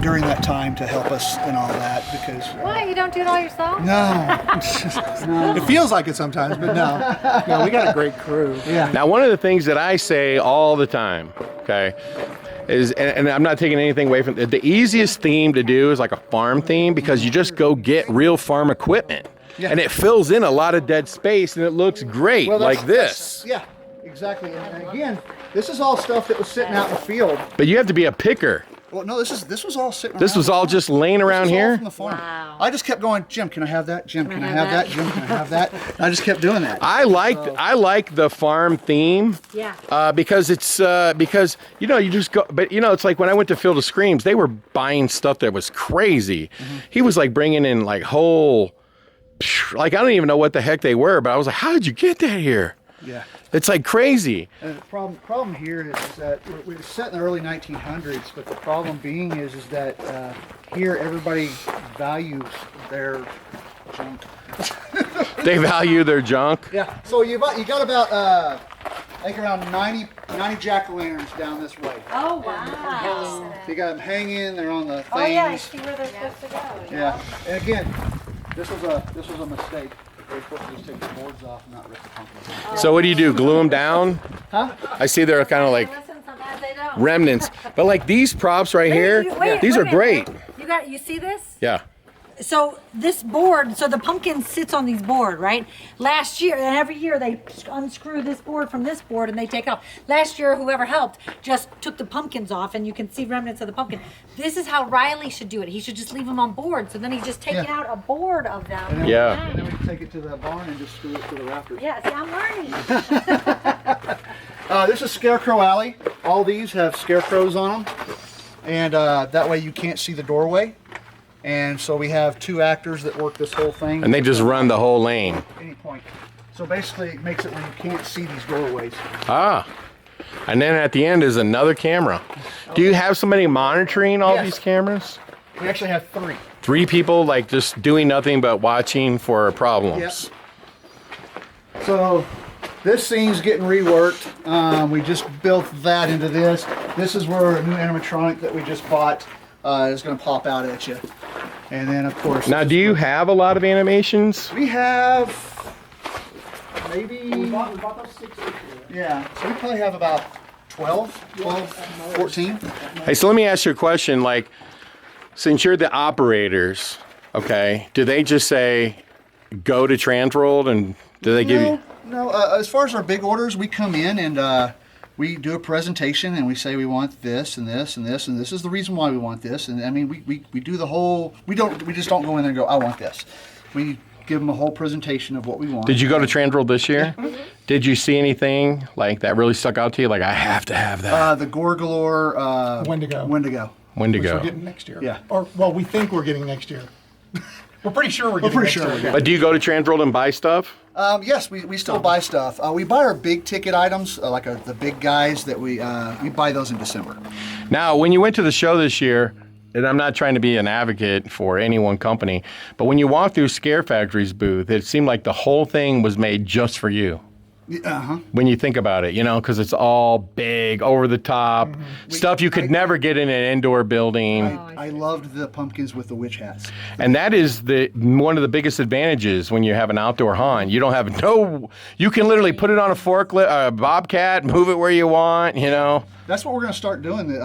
S5: during that time to help us and all that because...
S3: What? You don't do it all yourself?
S5: No.
S2: It feels like it sometimes, but no, we got a great crew.
S5: Yeah.
S1: Now, one of the things that I say all the time, okay, is, and I'm not taking anything away from it, the easiest theme to do is like a farm theme, because you just go get real farm equipment.
S5: Yeah.
S1: And it fills in a lot of dead space and it looks great,
S5: Well,
S1: like this.
S5: Yeah, exactly. And again, this is all stuff that was sitting out in the field.
S1: But you have to be a picker.
S5: Well, no, this was all sitting.
S1: This
S5: around.
S1: was all just laying around
S5: This was all
S1: here?
S5: from the farm.
S3: Wow.
S5: I just kept going, Jim, can I have that? Jim, can I have that? Jim, can I have that? And I just kept doing that.
S1: I like the farm theme.
S3: Yeah.
S1: Because it's because you just go, but it's like when I went to Field of Screams, they were buying stuff that was crazy. He was like bringing in like whole, like I don't even know what the heck they were, but I was like, how did you get that here?
S5: Yeah.
S1: It's like crazy.
S5: And the problem here is that we're set in the early 1900s, but the problem being is that here everybody values their junk.
S1: They value their junk.
S5: Yeah. So you got about I think around 90 jack-o'-lanterns down this way.
S3: Oh, wow.
S5: So you got them hanging. They're on the things.
S3: Oh, yeah, I see where they're supposed to go.
S5: Yeah. And again, this was a mistake. They're supposed to just take the boards off and not rip the pumpkins off.
S1: So what do you do? Glue them down?
S5: Huh?
S1: I see they're kind of like
S3: Listen, sometimes they don't.
S1: remnants, but like these props right here, these are great.
S3: You see this?
S1: Yeah.
S3: So this board, so the pumpkin sits on these board, right? Last year, and every year they unscrew this board from this board and they take it off. Last year, whoever helped just took the pumpkins off, and you can see remnants of the pumpkin. This is how Riley should do it. He should just leave them on board. So then he's just taking out a board of them.
S1: Yeah.
S5: And then we can take it to the barn and just screw it to the rafters.
S3: Yeah, see, I'm learning.
S5: This is Scarecrow Alley. All these have scarecrows on them, and that way you can't see the doorway. And so we have 2 actors that work this whole thing.
S1: And they just run the whole lane.
S5: At any point. So basically, it makes it when you can't see these doorways.
S1: Ah. And then at the end is another camera. Do you have somebody monitoring all
S5: Yes.
S1: these cameras?
S5: We actually have 3.
S1: 3 people like just doing nothing but watching for problems.
S5: Yep. So this scene's getting reworked. We just built that into this. This is where a new animatronic that we just bought is going to pop out at you. And then, of course...
S1: Now, do you have a lot of animations?
S5: We have maybe...
S2: We bought those 6 this year.
S5: Yeah, so we probably have about 12, 14.
S1: Hey, so let me ask you a question. Like, since you're the operators, okay, do they just say, go to Transworld, and do they give you...
S5: No, as far as our big orders, we come in and we do a presentation and we say we want this and this and this and this is the reason why we want this. And I mean, we do the whole, we just don't go in there and go, I want this. We give them a whole presentation of what we want.
S1: Did you go to Transworld this year? Did you see anything like that really stuck out to you? Like, I have to have that.
S5: The Gorgalore
S2: Wendigo.
S5: Wendigo.
S1: Wendigo.
S2: Which we're getting next year.
S5: Yeah.
S2: Or, well, we think we're getting next year. We're pretty sure we're getting
S5: pretty
S2: next
S5: sure
S2: year.
S5: we're getting
S1: But do you go to Transworld and buy stuff?
S5: Yes, we still buy stuff. We buy our big ticket items, like the big guys that we buy those in December.
S1: Now, when you went to the show this year, and I'm not trying to be an advocate for any one company, but when you walked through Scare Factory's booth, it seemed like the whole thing was made just for you. When you think about it, because it's all big, over the top, stuff you could never get in an indoor building.
S5: I loved the pumpkins with the witch hats.
S1: And that is one of the biggest advantages when you have an outdoor haunt. You don't have you can literally put it on a forklift, a bobcat, move it where you want,
S5: That's what we're going to start doing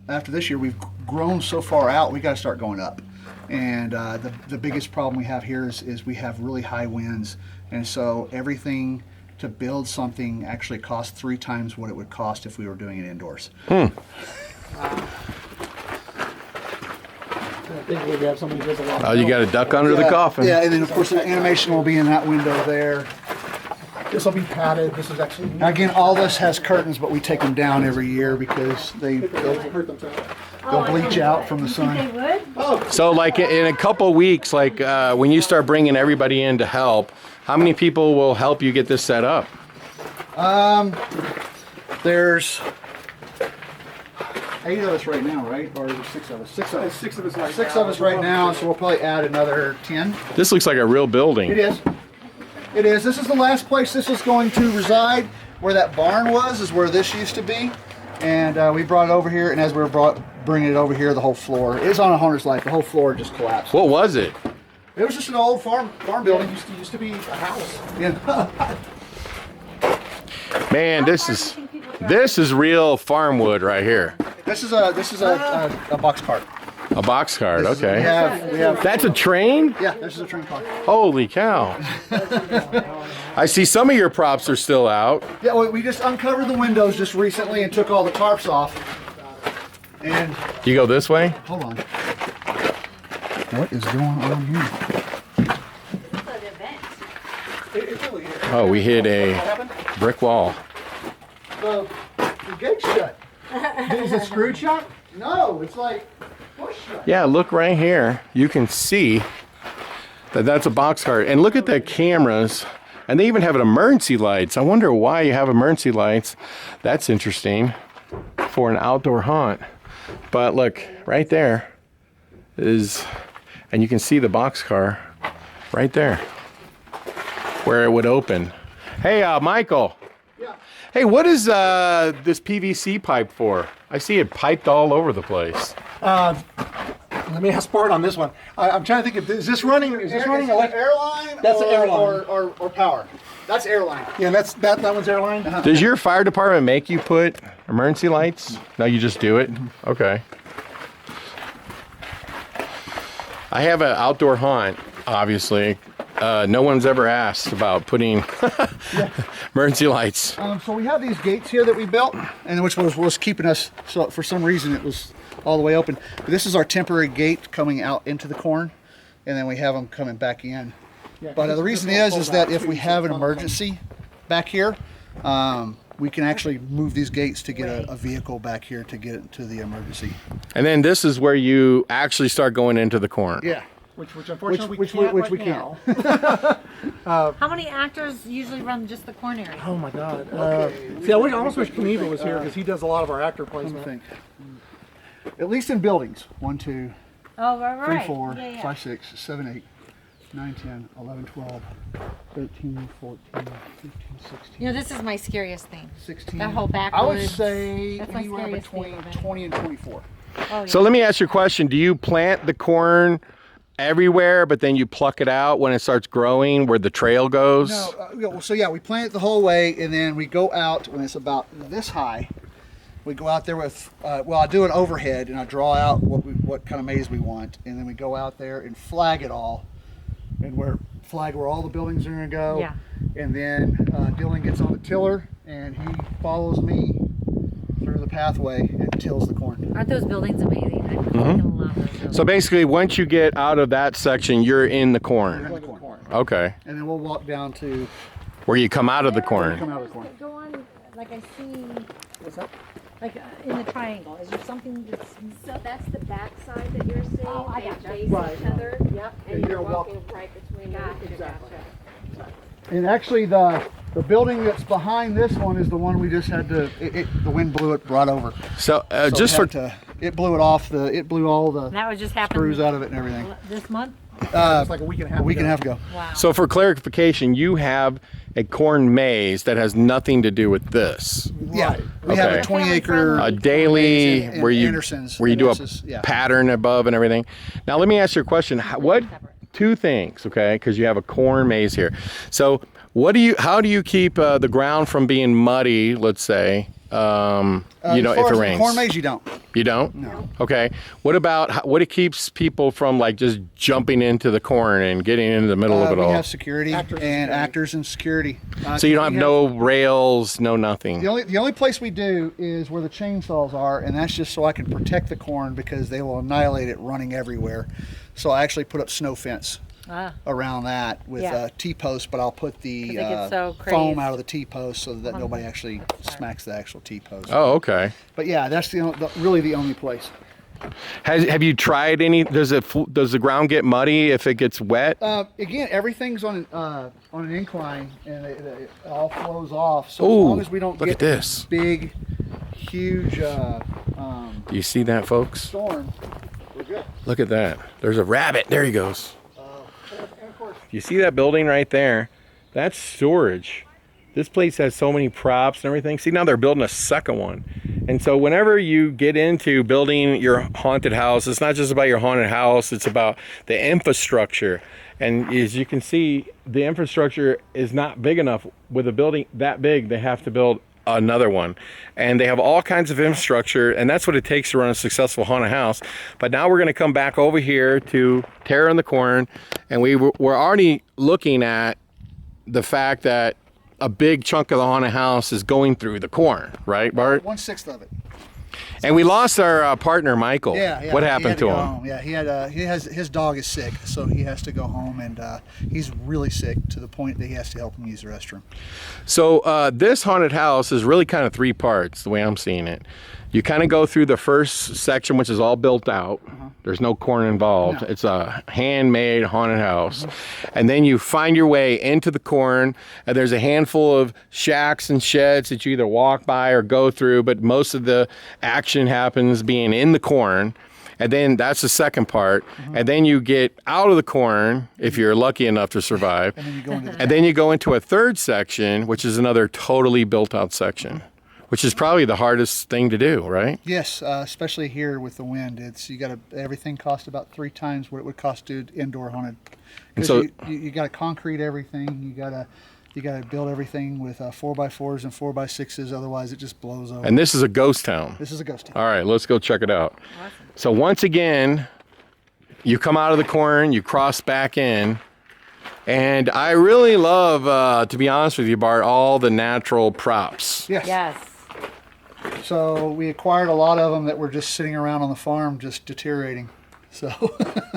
S5: after this year. We've grown so far out, we got to start going up. And the biggest problem we have here is we have really high winds. And so everything to build something actually costs 3 times what it would cost if we were doing it indoors.
S2: Thankfully, we have somebody who does a lot.
S1: Oh, you got a duck under the coffin.
S5: Yeah, and then of course the animation will be in that window there.
S2: This will be padded. This is actually.
S5: Now again, all this has curtains, but we take them down every year because they'll bleach out from the sun.
S3: They would?
S1: So like in a couple weeks, like when you start bringing everybody in to help, how many people will help you get this set up?
S5: There's 8 of us right now, right? Or is it 6 of us? 6 of us.
S2: 6 of us right now.
S5: 6 of us right now, so we'll probably add another 10.
S1: This looks like a real building.
S5: It is. It is. This is the last place this is going to reside. Where that barn was is where this used to be. And we brought it over here, and as we were bringing it over here, the whole floor, it is on a Haunter's Life, the whole floor just collapsed.
S1: What was it?
S5: It was just an old farm building.
S2: It used to be a house.
S5: Yeah.
S1: Man, this is real farm wood right here.
S5: This is a box cart.
S1: A box card,
S5: We
S1: okay.
S5: have.
S1: That's a train?
S5: Yeah, this is a train car.
S1: Holy cow. I see some of your props are still out.
S5: Yeah, we just uncovered the windows just recently and took all the tarps off. And
S1: You go this way?
S5: hold on. What is going on here?
S1: Oh, we hit a brick wall.
S5: The gate's shut.
S2: Is it screwed shut?
S5: No, it's like push shut.
S1: Yeah, look right here. You can see that that's a box cart. And look at the cameras. And they even have an emergency lights. I wonder why you have emergency lights. That's interesting for an outdoor haunt. But look, right there is, and you can see the box car right there where it would open. Hey, Michael.
S5: Yeah.
S1: Hey, what is this PVC pipe for? I see it piped all over the place.
S2: Let me ask Bart on this one. I'm trying to think. Is this running? Is this running electric?
S5: Airline?
S2: That's
S5: or,
S2: airline.
S5: Or power. That's airline.
S2: Yeah, that one's airline.
S1: Does your fire department make you put emergency lights? No, you just do it? Okay. I have an outdoor haunt, obviously. No one's ever asked about putting emergency lights.
S5: So we have these gates here that we built, and which was keeping us. So for some reason it was all the way open. But this is our temporary gate coming out into the corn, and then we have them coming back in.
S2: Yeah,
S5: But the reason is that if we have an emergency back here, we can actually move these gates to get a vehicle back here to get it to the emergency.
S1: And then this is where you actually start going into the corn.
S5: Yeah.
S2: Which unfortunately
S5: Which we can't.
S3: How many actors usually run just the corn area?
S2: Oh my God. See, I almost wish Knievel was here because he does a lot of our actor
S5: I
S2: placement.
S5: think. At least in buildings. 1, 2,
S3: Oh, right.
S5: 3, 4,
S3: Yeah, yeah.
S5: 5, 6, 7, 8, 9, 10, 11, 12, 13, 14, 15, 16.
S3: You know, this is my scariest thing.
S5: 16.
S3: That whole
S5: I would
S3: backwoods.
S5: say
S3: That's my
S5: anywhere
S3: scariest
S5: between
S3: thing.
S5: 20 and 24.
S3: Oh, yeah.
S1: So let me ask you a question. Do you plant the corn everywhere, but then you pluck it out when it starts growing where the trail goes?
S5: No, so yeah, we plant it the whole way, and then we go out when it's about this high. We go out there with, I do an overhead, and I draw out what kind of maze we want, and then we go out there and flag it all, and flag where all the buildings are going to go.
S3: Yeah.
S5: And then Dylan gets on the tiller, and he follows me through the pathway and tills the corn.
S3: Aren't those buildings amazing? I fucking love those buildings.
S1: So basically, once you get out of that section, you're in the corn. Okay.
S5: And then we'll walk down to
S1: Where you come out of the corn.
S5: come out of the corn.
S3: Go on, like I see,
S2: What's that?
S3: like in the triangle. Is there something that's...
S4: So that's the back side that you're seeing.
S3: Oh, I
S4: They
S3: gotcha.
S4: face
S2: Right.
S4: each other.
S3: Yep.
S4: And
S2: Yeah,
S4: you're
S2: you're
S4: walking right between them.
S2: Exactly.
S5: And actually, the building that's behind this one is the one we just had to. The wind blew it right over.
S1: So
S5: So
S1: just
S5: it
S1: for
S5: had it blew it off. It blew all the
S3: That would just happen
S5: screws out of it and everything.
S3: this month?
S2: It's like a week and a half.
S5: A week and a half ago.
S3: Wow.
S1: so for clarification, you have a corn maze that has nothing to do with this.
S5: Yeah, we have
S1: Okay.
S5: a 20-acre
S1: A daily
S5: in
S1: where you
S5: Anderson's,
S1: where you
S5: and
S1: do a
S5: this is- yeah.
S1: pattern above and everything. Now let me ask you a question. What two things, okay? Because you have a corn maze here. So how do you keep the ground from being muddy, let's say, You know,
S5: as far
S1: if it
S5: as the
S1: rains.
S5: corn maze, you don't.
S1: You don't? No. Okay. What about what it keeps people from like just jumping into the corn and getting into the middle of it
S5: We
S1: all?
S5: have security actors and security.
S1: So you don't have no rails, no nothing.
S5: The only place we do is where the chainsaws are, and that's just so I can protect the corn because they will annihilate it running everywhere. So I actually put up snow fence around that with T-posts, but I'll put the foam out of the T-post so that nobody actually smacks the actual T-post.
S1: Oh, okay.
S5: But yeah, that's really the only place.
S1: Have you tried any? Does the ground get muddy if it gets wet?
S5: Again, everything's on an incline, and it all flows off. So
S1: Ooh,
S5: as long as we don't
S1: look
S5: get
S1: at this
S5: big, huge
S1: Do you see that, folks?
S5: storm, we're good.
S1: Look at that. There's a rabbit. There he goes.
S5: And of course,
S1: You see that building right there? That's storage. This place has so many props and everything. See, now they're building a second one. And so whenever you get into building your haunted house, it's not just about your haunted house, it's about the infrastructure. And as you can see, the infrastructure is not big enough. With a building that big, they have to build another one. And they have all kinds of infrastructure, and that's what it takes to run a successful haunted house. But now we're gonna come back over here to Terror in the Corn, and we're already looking at the fact that a big chunk of the haunted house is going through the corn, right, Bart?
S5: 1/6 of it.
S1: And we lost our partner, Michael.
S5: Yeah.
S1: What
S5: he
S1: happened
S5: had
S1: to
S5: go
S1: him?
S5: home. Yeah, his dog is sick, so he has to go home, and he's really sick to the point that he has to help him use the restroom.
S1: So this haunted house is really kind of three parts, the way I'm seeing it. You kind of go through the first section, which is all built out. There's no corn involved.
S5: No.
S1: It's a handmade haunted house. And then you find your way into the corn, and there's a handful of shacks and sheds that you either walk by or go through, but most of the action happens being in the corn. And then that's the second part. And then you get out of the corn, if you're lucky enough to survive.
S5: And then you go into the
S1: And then you go into a third section, which is another totally built out section, which is probably the hardest thing to do, right?
S5: Yes, especially here with the wind. Everything costs about 3 times what it would cost to do indoor haunted.
S1: And
S5: Because
S1: so-
S5: you got to concrete everything. You got to build everything with 4x4s and 4x6s. Otherwise, it just blows over.
S1: And this is a ghost town.
S5: This is a ghost town.
S1: All right, let's go check it out. So once again, you come out of the corn, you cross back in, and I really love, to be honest with you, Bart, all the natural props.
S5: Yes.
S3: Yes.
S5: So we acquired a lot of them that were just sitting around on the farm, just deteriorating. So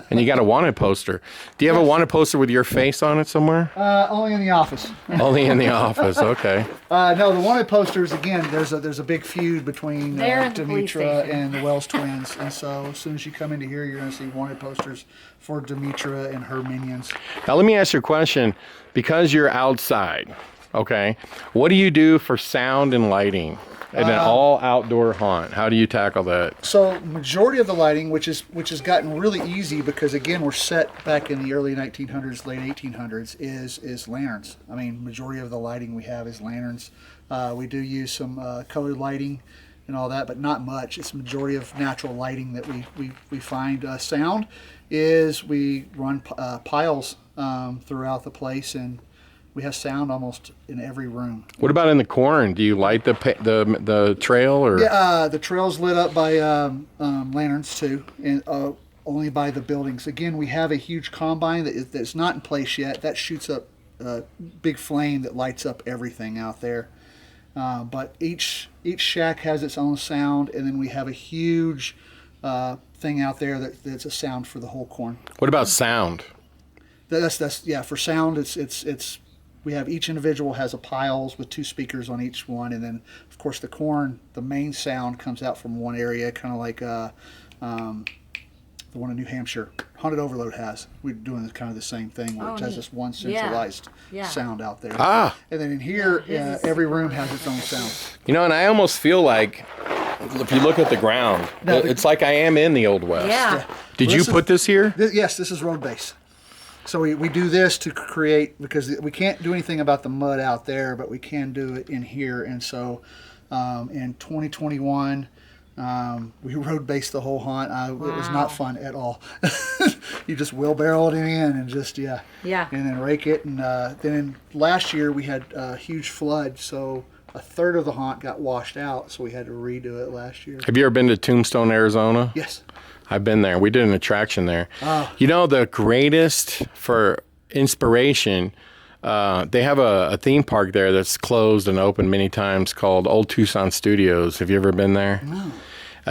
S1: And you got a wanted poster. Do you have a wanted poster with your face on it somewhere?
S5: only in the office.
S1: Only in the office, okay.
S5: No, the wanted posters, again, there's a big feud between
S3: They're in the police
S5: Demetra
S3: station.
S5: and the Wells twins. And so as soon as you come into here, you're going to see wanted posters for Demetra and her minions.
S1: Now let me ask you a question. Because you're outside, okay, what do you do for sound and lighting in an all outdoor haunt? How do you tackle that?
S5: So majority of the lighting, which has gotten really easy because again we're set back in the early 1900s, late 1800s, is lanterns. I mean, majority of the lighting we have is lanterns. We do use some colored lighting and all that, but not much. It's majority of natural lighting that we find. Sound is we run piles throughout the place, and we have sound almost in every room.
S1: What about in the corn? Do you light the trail or?
S5: Yeah, the trail's lit up by lanterns too, and only by the buildings. Again, we have a huge combine that's not in place yet. That shoots up a big flame that lights up everything out there. But each shack has its own sound, and then we have a huge thing out there that's a sound for the whole corn.
S1: What about sound?
S5: That's yeah. For sound, it's we have each individual has a piles with 2 speakers on each one, and then of course the corn, the main sound comes out from one area, kind of like the one in New Hampshire, Haunted Overload has. We're doing kind of the same thing, where it has this one centralized sound out there.
S1: Ah.
S5: And then in here, every room has its own sound.
S1: You know, and I almost feel like if you look at the ground, it's like I am in the Old West.
S3: Yeah.
S1: Did you put this here?
S5: Yes, this is road base. So we do this to create, because we can't do anything about the mud out there, but we can do it in here. And so in 2021, we road based the whole haunt. It was not fun at all. You just wheelbarrow it in and just, and then rake it. And then last year we had a huge flood. So a third of the haunt got washed out, so we had to redo it last year.
S1: Have you ever been to Tombstone, Arizona?
S5: Yes.
S1: I've been there. We did an attraction there.
S5: Oh.
S1: You know, the greatest for inspiration, they have a theme park there that's closed and open many times called Old Tucson Studios. Have you ever been there?
S5: No.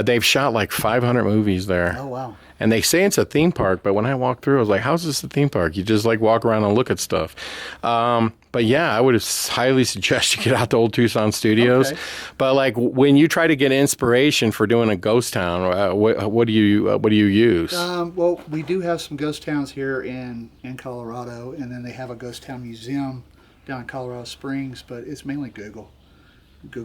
S1: They've shot like 500 movies there.
S5: Oh, wow.
S1: And they say it's a theme park, but when I walked through, I was like, how's this a theme park? You just like walk around and look at stuff. But yeah, I would highly suggest you get out to Old Tucson Studios.
S5: Okay.
S1: But like when you try to get inspiration for doing a ghost town, what do you use?
S5: Well, we do have some ghost towns here in Colorado, and then they have a ghost town museum down in Colorado Springs, but it's mainly Google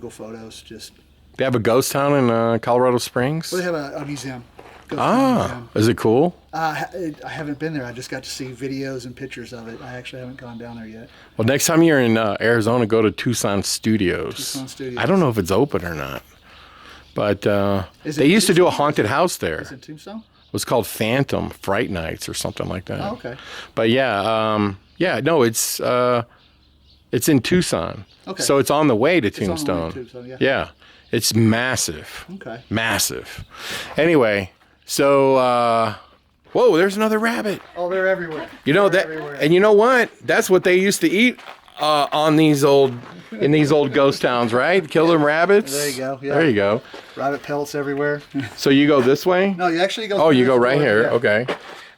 S5: Photos. Just
S1: They have a ghost town in Colorado Springs?
S5: well, they have a museum. Ghost town museum.
S1: Is it cool?
S5: I haven't been there. I just got to see videos and pictures of it. I actually haven't gone down there yet.
S1: Well, next time you're in Arizona, go to Tucson Studios.
S5: Tucson Studios.
S1: I don't know if it's open or not, but
S5: Is
S1: they
S5: it
S1: used to do a
S5: Tucson?
S1: haunted house there.
S5: Is it Tombstone?
S1: It was called Phantom Fright Nights or something like that.
S5: Oh, okay.
S1: But no, it's in Tucson.
S5: Okay.
S1: So it's on the way to
S5: on the way to
S1: Tombstone.
S5: Tucson, yeah.
S1: It's massive.
S5: Okay.
S1: Massive. Anyway, so whoa, there's another rabbit.
S5: Oh, they're everywhere.
S1: You know
S5: They're
S1: that,
S5: everywhere.
S1: and you know what? That's what they used to eat in these old ghost towns, right? Kill them rabbits.
S5: There you go, yeah.
S1: There you go.
S5: Rabbit pelts everywhere.
S1: So you go this way?
S5: No, you actually go.
S1: Oh,
S5: through
S1: you go
S5: this
S1: right
S5: door,
S1: here.
S5: yeah.
S1: Okay.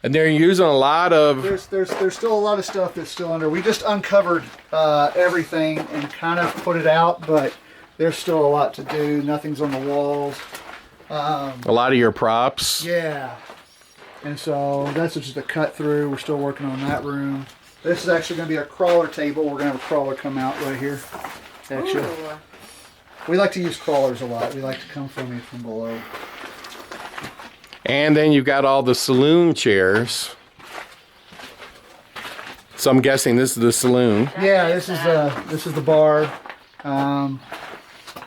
S1: And they're using a lot of.
S5: There's still a lot of stuff that's still under. We just uncovered everything and kind of put it out, but there's still a lot to do. Nothing's on the walls.
S1: A lot of your props.
S5: Yeah. And so that's just a cut through. We're still working on that room. This is actually going to be a crawler table. We're going to have a crawler come out right here. Actually,
S4: Ooh.
S5: we like to use crawlers a lot. We like to come from below.
S1: And then you've got all the saloon chairs. So I'm guessing this is the saloon.
S5: Yeah, this is the bar.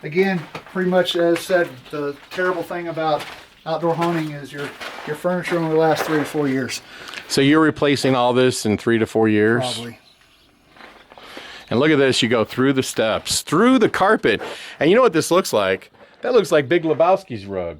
S5: Again, pretty much as said, the terrible thing about outdoor haunting is your furniture only lasts 3 to 4 years.
S1: So you're replacing all this in 3 to 4 years?
S5: Probably.
S1: And look at this, you go through the steps, through the carpet. And you know what this looks like? That looks like Big Lebowski's rug.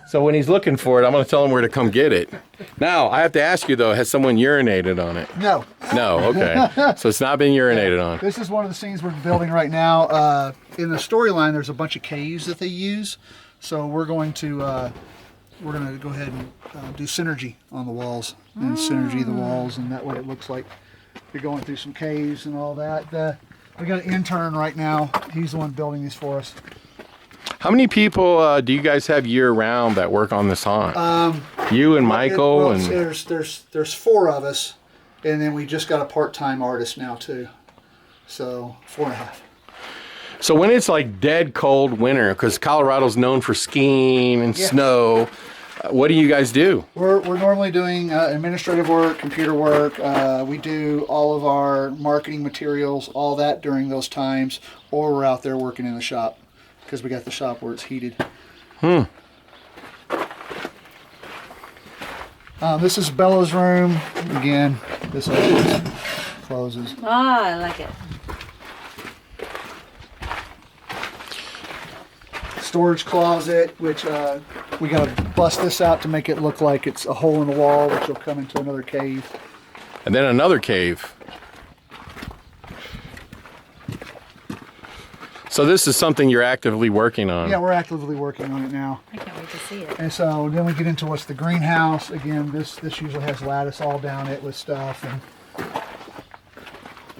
S1: So when he's looking for it, I'm going to tell him where to come get it. Now, I have to ask you though, has someone urinated on it?
S5: No.
S1: No, okay. So it's not been urinated on.
S5: This is one of the scenes we're building right now. In the storyline, there's a bunch of caves that they use. So we're going to go ahead and do synergy on the walls and synergy the walls, and that way it looks like you're going through some caves and all that. We got an intern right now. He's the one building these for us.
S1: How many people do you guys have year round that work on this haunt? You and Michael
S5: Well,
S1: and
S5: there's 4 of us, and then we just got a part-time artist now too. So 4.5.
S1: so when it's like dead cold winter, because Colorado's known for skiing and
S5: Yeah.
S1: snow, what do you guys do?
S5: We're normally doing administrative work, computer work. We do all of our marketing materials, all that during those times, or we're out there working in the shop because we got the shop where it's heated. This is Bella's room. Again, this always closes.
S3: Oh, I like it.
S5: Storage closet, which we gotta bust this out to make it look like it's a hole in the wall, which will come into another cave.
S1: And then another cave. So this is something you're actively working on.
S5: Yeah, we're actively working on it now.
S3: I can't wait to see it.
S5: And so then we get into what's the greenhouse. Again, this usually has lattice all down it with stuff.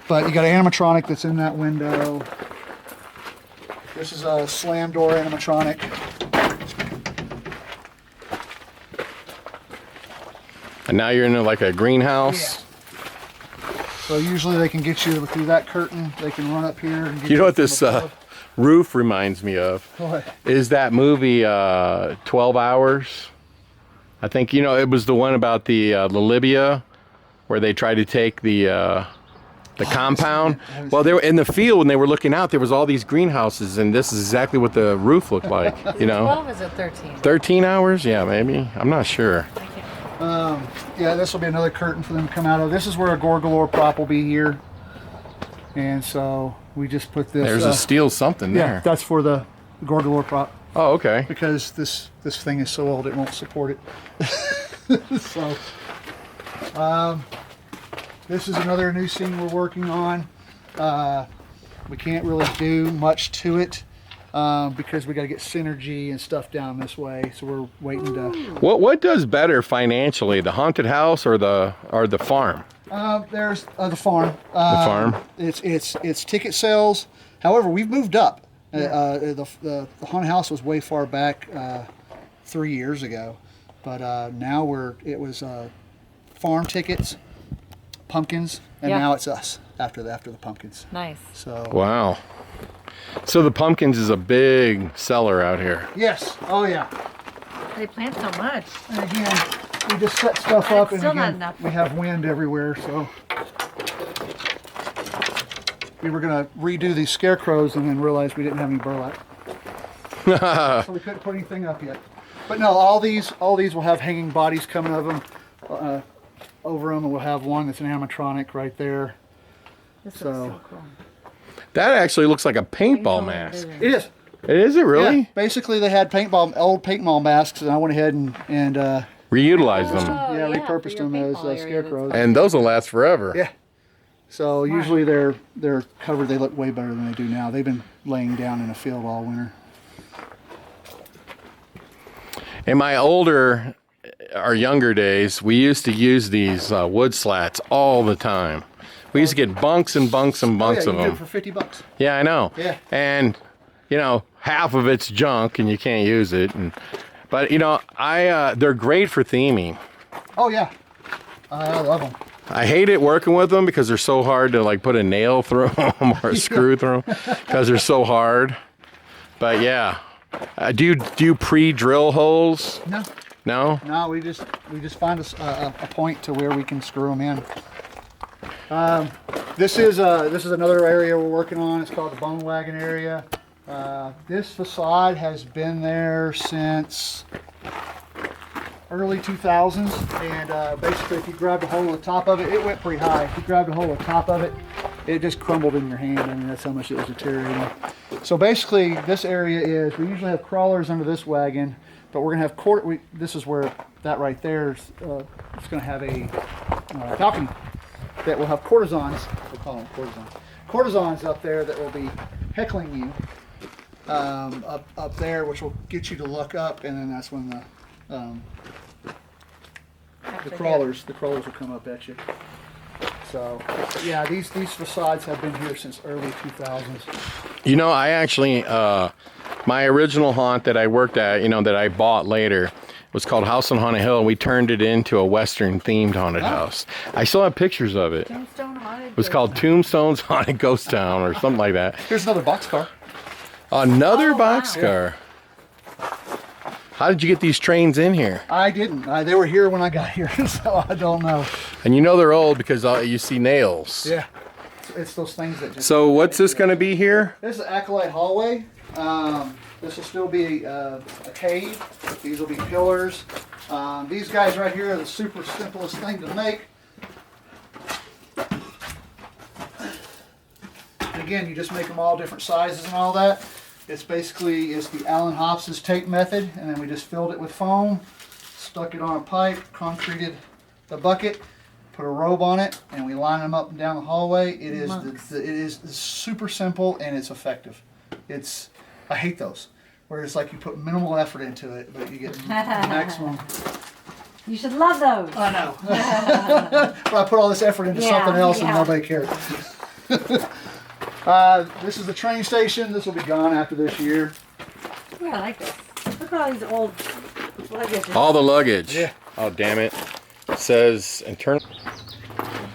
S5: But you got an animatronic that's in that window. This is a slam door animatronic.
S1: And now you're in like a greenhouse.
S5: So usually they can get you through that curtain. They can run up here and get
S1: You know what
S5: from
S1: this
S5: above.
S1: roof reminds me of?
S5: What?
S1: Is that movie 12 Hours? I think, you know, it was the one about the Libya where they tried to take the compound.
S5: I haven't
S1: Well, they were in the field when they were looking out, there was all these greenhouses, and this is exactly what the roof looked like, you know?
S3: 12 is it 13?
S1: 13 hours? Yeah, maybe. I'm not sure.
S5: Yeah, this will be another curtain for them to come out of. This is where a Gorgalore prop will be here. And so We just put this.
S1: There's a steel something
S5: Yeah,
S1: there.
S5: that's for the gargoyle prop
S1: Oh, okay.
S5: because this thing is so old it won't support it. So, this is another new scene we're working on. We can't really do much to it because we got to get synergy and stuff down this way. So we're waiting to.
S1: What does better financially, the haunted house or the farm?
S5: There's the farm.
S1: The farm.
S5: It's ticket sales. However, we've moved up. The haunted house was way far back 3 years ago, but now it was farm tickets, pumpkins, and
S3: Yeah.
S5: now it's us after the pumpkins.
S3: Nice.
S5: So
S1: Wow. So the pumpkins is a big seller out here.
S5: yes, oh yeah.
S3: They plant so much.
S5: And again, we just set stuff up, and
S3: still not
S5: again,
S3: enough.
S5: we have wind everywhere, so. We were gonna redo these scarecrows and then realized we didn't have any burlap. So we couldn't put anything up yet. But no, all these will have hanging bodies coming of them, over them, and we'll have one that's an animatronic right there.
S3: This
S5: So-
S3: looks so cool.
S1: That actually looks like a paintball mask.
S5: It is.
S1: Is it really?
S5: Yeah, basically, they had old paintball masks, and I went ahead and
S1: Reutilize them.
S5: yeah,
S3: yeah, for
S5: repurposed
S3: your
S5: them as
S3: paintball area,
S5: scarecrows.
S1: And those will last forever.
S5: Yeah. So usually they're covered. They look way better than they do now. They've been laying down in a field all winter.
S1: In my older or younger days, we used to use these wood slats all the time. We used to get bunks and bunks and bunks
S5: Oh,
S1: of
S5: yeah, you
S1: them.
S5: get it for $50.
S1: Yeah, I know.
S5: Yeah.
S1: And half of it's junk and you can't use it. But they're great for theming.
S5: Oh yeah, I love them.
S1: I hate it working with them because they're so hard to like put a nail through them or a screw through them because they're so hard. But yeah, do you pre-drill holes?
S5: No,
S1: No.
S5: no, we just find a point to where we can screw them in. This is another area we're working on. It's called the Bone Wagon area. This facade has been there since early 2000s, and basically if you grabbed a hold of the top of it, it went pretty high. If you grabbed a hold of the top of it, it just crumbled in your hand. I mean, that's how much it was deteriorating. So basically this area is, we usually have crawlers under this wagon, but we're going to have this is where that right there is, it's going to have a balcony that will have courtesans, we'll call them courtesans up there that will be heckling you up there, which will get you to look up, and then that's when the crawlers will come up at you. So yeah, these facades have been here since early 2000s.
S1: I actually my original haunt that I worked at, that I bought later, was called House on Haunted Hill, and we turned it into a Western themed haunted house. I still have pictures of it.
S3: Tombstone Haunted.
S1: It was called Tombstone's Haunted Ghost Town or something like that.
S5: Here's another boxcar.
S1: Another
S3: Oh, wow.
S1: boxcar. How did you get these trains in here?
S5: I didn't. They were here when I got here, so I don't know.
S1: And they're old because you see nails.
S5: Yeah, it's those things that just.
S1: So what's this going to be here?
S5: This is an acolyte hallway. This will still be a cave. These will be pillars. These guys right here are the super simplest thing to make. And again, you just make them all different sizes and all that. It's the Allen Hobson's tape method, and then we just filled it with foam, stuck it on a pipe, concreted the bucket, put a robe on it, and we line them up and down the hallway. It is super simple, and it's effective. I hate those, where it's like you put minimal effort into it, but you get maximum.
S3: You should love those.
S5: I know. But I put all this effort into something else, and nobody cared. This is the train station. This will be gone after this year.
S3: Yeah, I like this. Look at all these old luggage.
S1: All the luggage.
S5: Yeah.
S1: Oh, damn it. It says internal.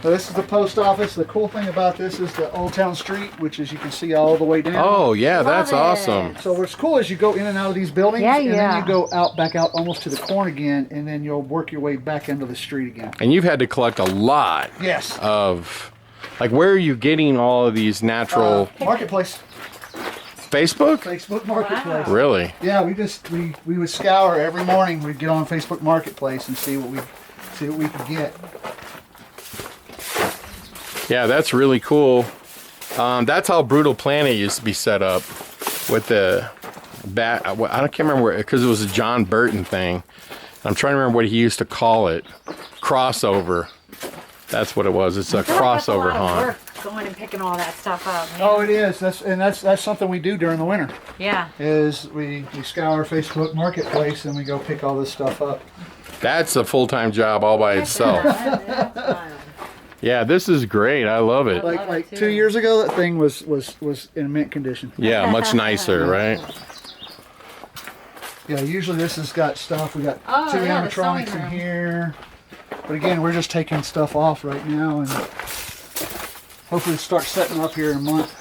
S5: So this is the post office. The cool thing about this is the Old Town Street, which as you can see all the way down.
S1: Oh, yeah,
S3: Love
S1: that's
S3: it.
S1: awesome.
S5: So what's cool is you go in and out of these buildings,
S3: Yeah,
S5: and then
S3: yeah.
S5: you go back out almost to the corner again, and then you'll work your way back into the street again.
S1: And you've had to collect a lot
S5: Yes.
S1: of, where are you getting all of these natural
S5: Marketplace.
S1: Facebook?
S5: Facebook Marketplace.
S1: Really?
S5: Yeah, we would scour every morning. We'd get on Facebook Marketplace and see what we could get.
S1: Yeah, that's really cool. That's how Brutal Planet used to be set up with the bat. I can't remember because it was a John Burton thing. I'm trying to remember what he used to call it. Crossover. That's what it was. It's a
S3: I feel like that's a
S1: crossover
S3: lot of
S1: haunt.
S3: work going and picking all that stuff up. Man.
S5: Oh, it is. That's something we do during the winter.
S3: Yeah.
S5: Is we scour Facebook Marketplace and we go pick all this stuff up.
S1: That's a full-time job all by itself.
S3: That's wild.
S1: Yeah, this is great. I love it.
S3: love it
S5: Like
S3: too.
S5: 2 years ago, that thing was in mint condition.
S1: Yeah, much nicer, right?
S5: Yeah, usually this has got stuff. We got
S3: Oh,
S5: 2
S3: yeah, the
S5: animatronics
S3: sewing
S5: in
S3: room.
S5: here. But again, we're just taking stuff off right now and hopefully start setting up here in a month.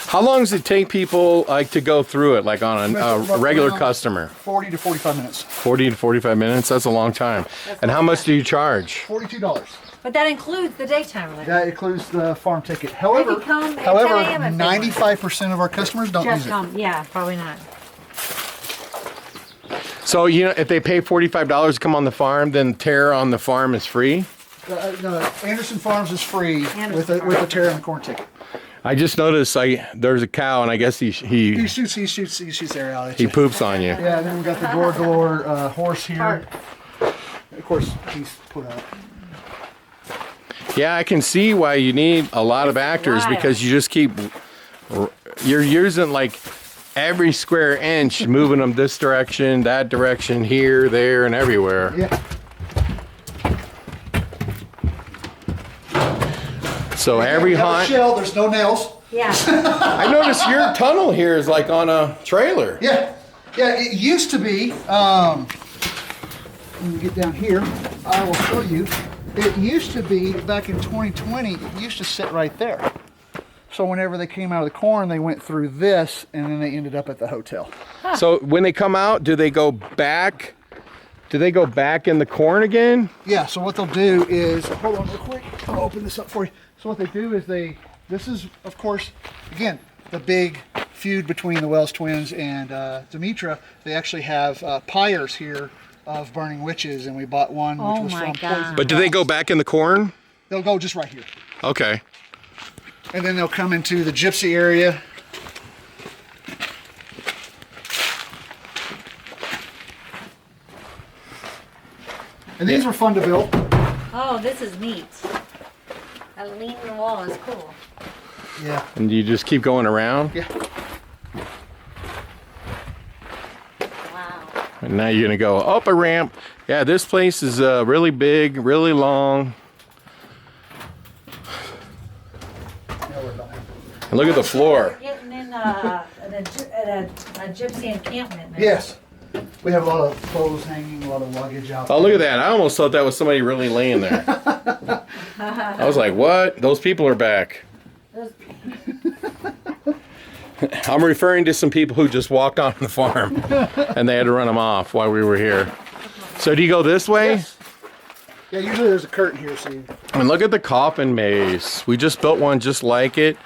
S1: How long does it take people like to go through it, like on a regular customer?
S5: 40 to 45 minutes.
S1: 40 to 45 minutes? That's a long time. And how much do you charge?
S5: $42.
S3: But that includes the daytime living.
S5: That includes the farm ticket. However,
S3: can come at 10 a.m. if they want.
S5: 95% of our customers don't
S3: Just
S5: use it.
S3: come. Yeah, probably not.
S1: So, you know, if they pay $45 to come on the farm, then tear on the farm is free?
S5: No, Anderson Farms is free
S3: Anderson
S5: with a
S3: Farms.
S5: tear and a corn ticket.
S1: I just noticed there's a cow, and I guess
S5: He shoots air out at
S1: he
S5: you.
S1: poops on you.
S5: Yeah, and then we got the Door Galore horse here. Of course, he's put out.
S1: Yeah, I can see why you need a lot of actors
S3: wild.
S1: because you just you're using like every square inch, moving them this direction, that direction, here, there, and everywhere.
S5: Yeah.
S1: So every
S5: Have a
S1: haunt.
S5: shell, there's no nails.
S3: Yeah.
S1: I noticed your tunnel here is like on a trailer.
S5: Yeah. Yeah, it used to be, when we get down here, I will show you. It used to be, back in 2020, it used to sit right there. So whenever they came out of the corn, they went through this, and then they ended up at the hotel.
S1: So when they come out, do they go back? Do they go back in the corn again?
S5: Yeah, so what they'll do is, hold on real quick, I'll open this up for you. So what they do is this is, of course, again, the big feud between the Wells twins and Demetra. They actually have pyres here of burning witches, and we bought one which
S3: Oh
S5: was
S3: my
S5: from
S3: God.
S5: Poison.
S1: But do they go back in the corn?
S5: They'll go just right here.
S1: Okay.
S5: And then they'll come into the gypsy area. And these were fun to build.
S3: Oh, this is neat. That leaning wall is cool.
S5: Yeah.
S1: And you just keep going around?
S5: Yeah.
S3: Wow.
S1: And now you're gonna go up a ramp. Yeah, this place is really big, really long. And look at the floor.
S3: Getting in at a gypsy encampment. Man.
S5: Yes. We have a lot of clothes hanging, a lot of luggage out there.
S1: Oh, look at that. I almost thought that was somebody really laying there. I was like, what? Those people are back. I'm referring to some people who just walked on the farm and they had to run them off while we were here. So do you go this way?
S5: Yes. Yeah, usually there's a curtain here, so you...
S1: And look at the coffin maze. We just built one just like it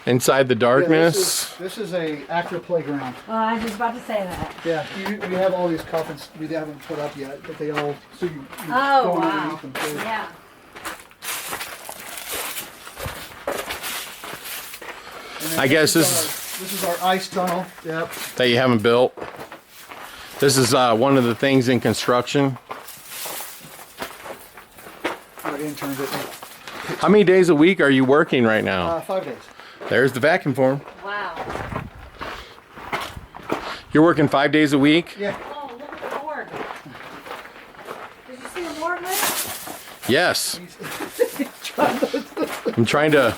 S1: inside the darkness.
S5: Yeah, this is a actor playground.
S3: Oh, I was just about to say that.
S5: Yeah, we have all these coffins we haven't put up yet, but they all, so you
S3: Oh,
S5: go
S3: wow.
S5: underneath them too.
S3: Yeah.
S5: And then
S1: I guess
S5: this is our ice tunnel. Yep.
S1: that you haven't built. This is one of the things in construction.
S5: Our intern did that.
S1: How many days a week are you working right now?
S5: 5 days.
S1: There's the vacuum form.
S3: Wow.
S1: You're working 5 days a week?
S5: Yeah.
S3: Oh, look at the morgue. Did you see the morgue there?
S1: Yes. I'm trying to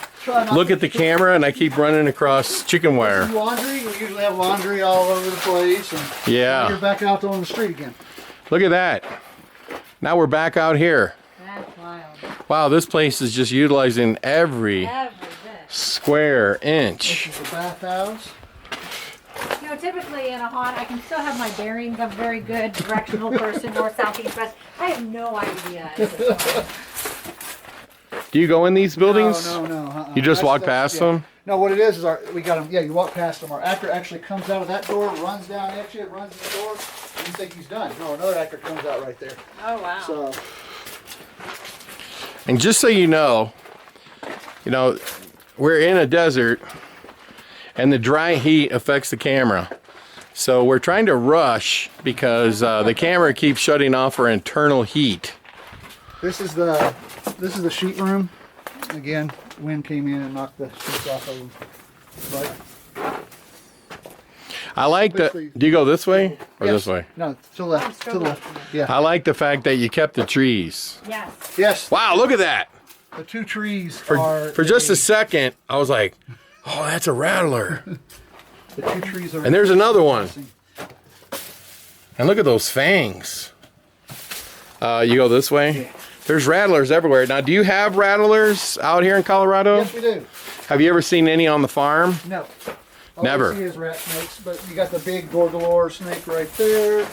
S1: look at the camera and I keep running across chicken wire.
S5: Laundry, we usually have laundry all over the place. And
S1: Yeah.
S5: you're back out on the street again.
S1: Look at that. Now we're back out here.
S3: That's wild.
S1: Wow, this place is just utilizing every
S3: Every bit.
S1: square
S5: This
S1: inch.
S5: is the bathhouse.
S3: You know, typically in a haunt, I can still have my bearings. I'm a very good directional person, north, south, east, west. I have no idea. It's just fun.
S1: Do you go in these buildings?
S5: No.
S1: You just walk
S5: That's-
S1: past
S5: yeah.
S1: them?
S5: No, what it is we got them. Yeah, you walk past them. Our actor actually comes out of that door, runs down at you, runs in the door, and you think he's done. No, another actor comes out right there.
S3: Oh, wow.
S5: So
S1: And just so you know, we're in a desert and the dry heat affects the camera. So we're trying to rush because the camera keeps shutting off our internal heat.
S5: This is the sheet room. Again, wind came in and knocked the sheets off of them. But
S1: I like the, do you go this way or
S5: yes.
S1: this way?
S5: No, to the left. To the left. Yeah.
S1: I like the fact that you kept the trees.
S3: Yes.
S5: Yes.
S1: Wow, look at that.
S5: The 2 trees
S1: For just a second, I was like, oh, that's a rattler.
S5: The 2 trees are.
S1: And there's another one. And look at those fangs. You go this way?
S5: Yeah.
S1: There's rattlers everywhere. Now, do you have rattlers out here in Colorado?
S5: Yes, we do.
S1: Have you ever seen any on the farm?
S5: No. All
S1: Never.
S5: I see is rat snakes, but you got the big gorgalore snake right there.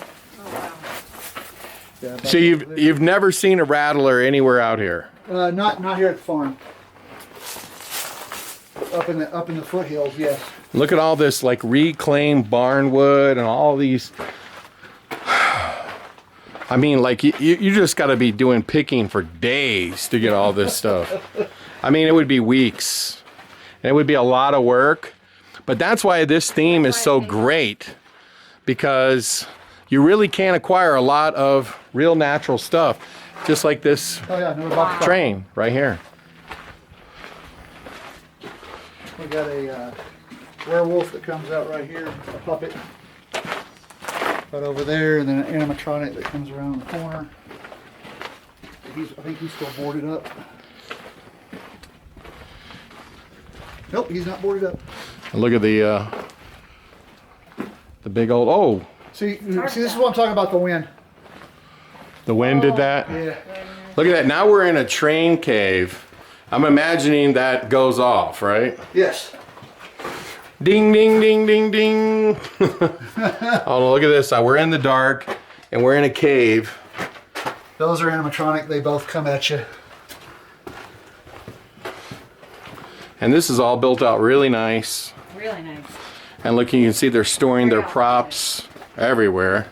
S5: Yeah,
S1: So you've never seen a rattler anywhere out here?
S5: not here at the farm. Up in the foothills, yes.
S1: Look at all this like reclaimed barnwood and all these. I mean, like you just got to be doing picking for days to get all this stuff. I mean, it would be weeks. And it would be a lot of work. But that's why this theme is so great, because you really can acquire a lot of real natural stuff, just like this
S5: Oh yeah, another box.
S1: train right here.
S5: We got a werewolf that comes out right here, a puppet. Right over there, and then an animatronic that comes around the corner. I think he's still boarded up. Nope, he's not boarded up.
S1: And look at the big old, oh,
S5: See, this is what I'm talking about, the wind.
S1: the wind did that.
S5: Yeah.
S1: Look at that. Now we're in a train cave. I'm imagining that goes off, right?
S5: Yes.
S1: Ding, ding, ding, ding, ding. Oh, no, look at this. We're in the dark and we're in a cave.
S5: Those are animatronic. They both come at you.
S1: And this is all built out really nice.
S3: Really nice.
S1: And look, you can see they're storing their props everywhere.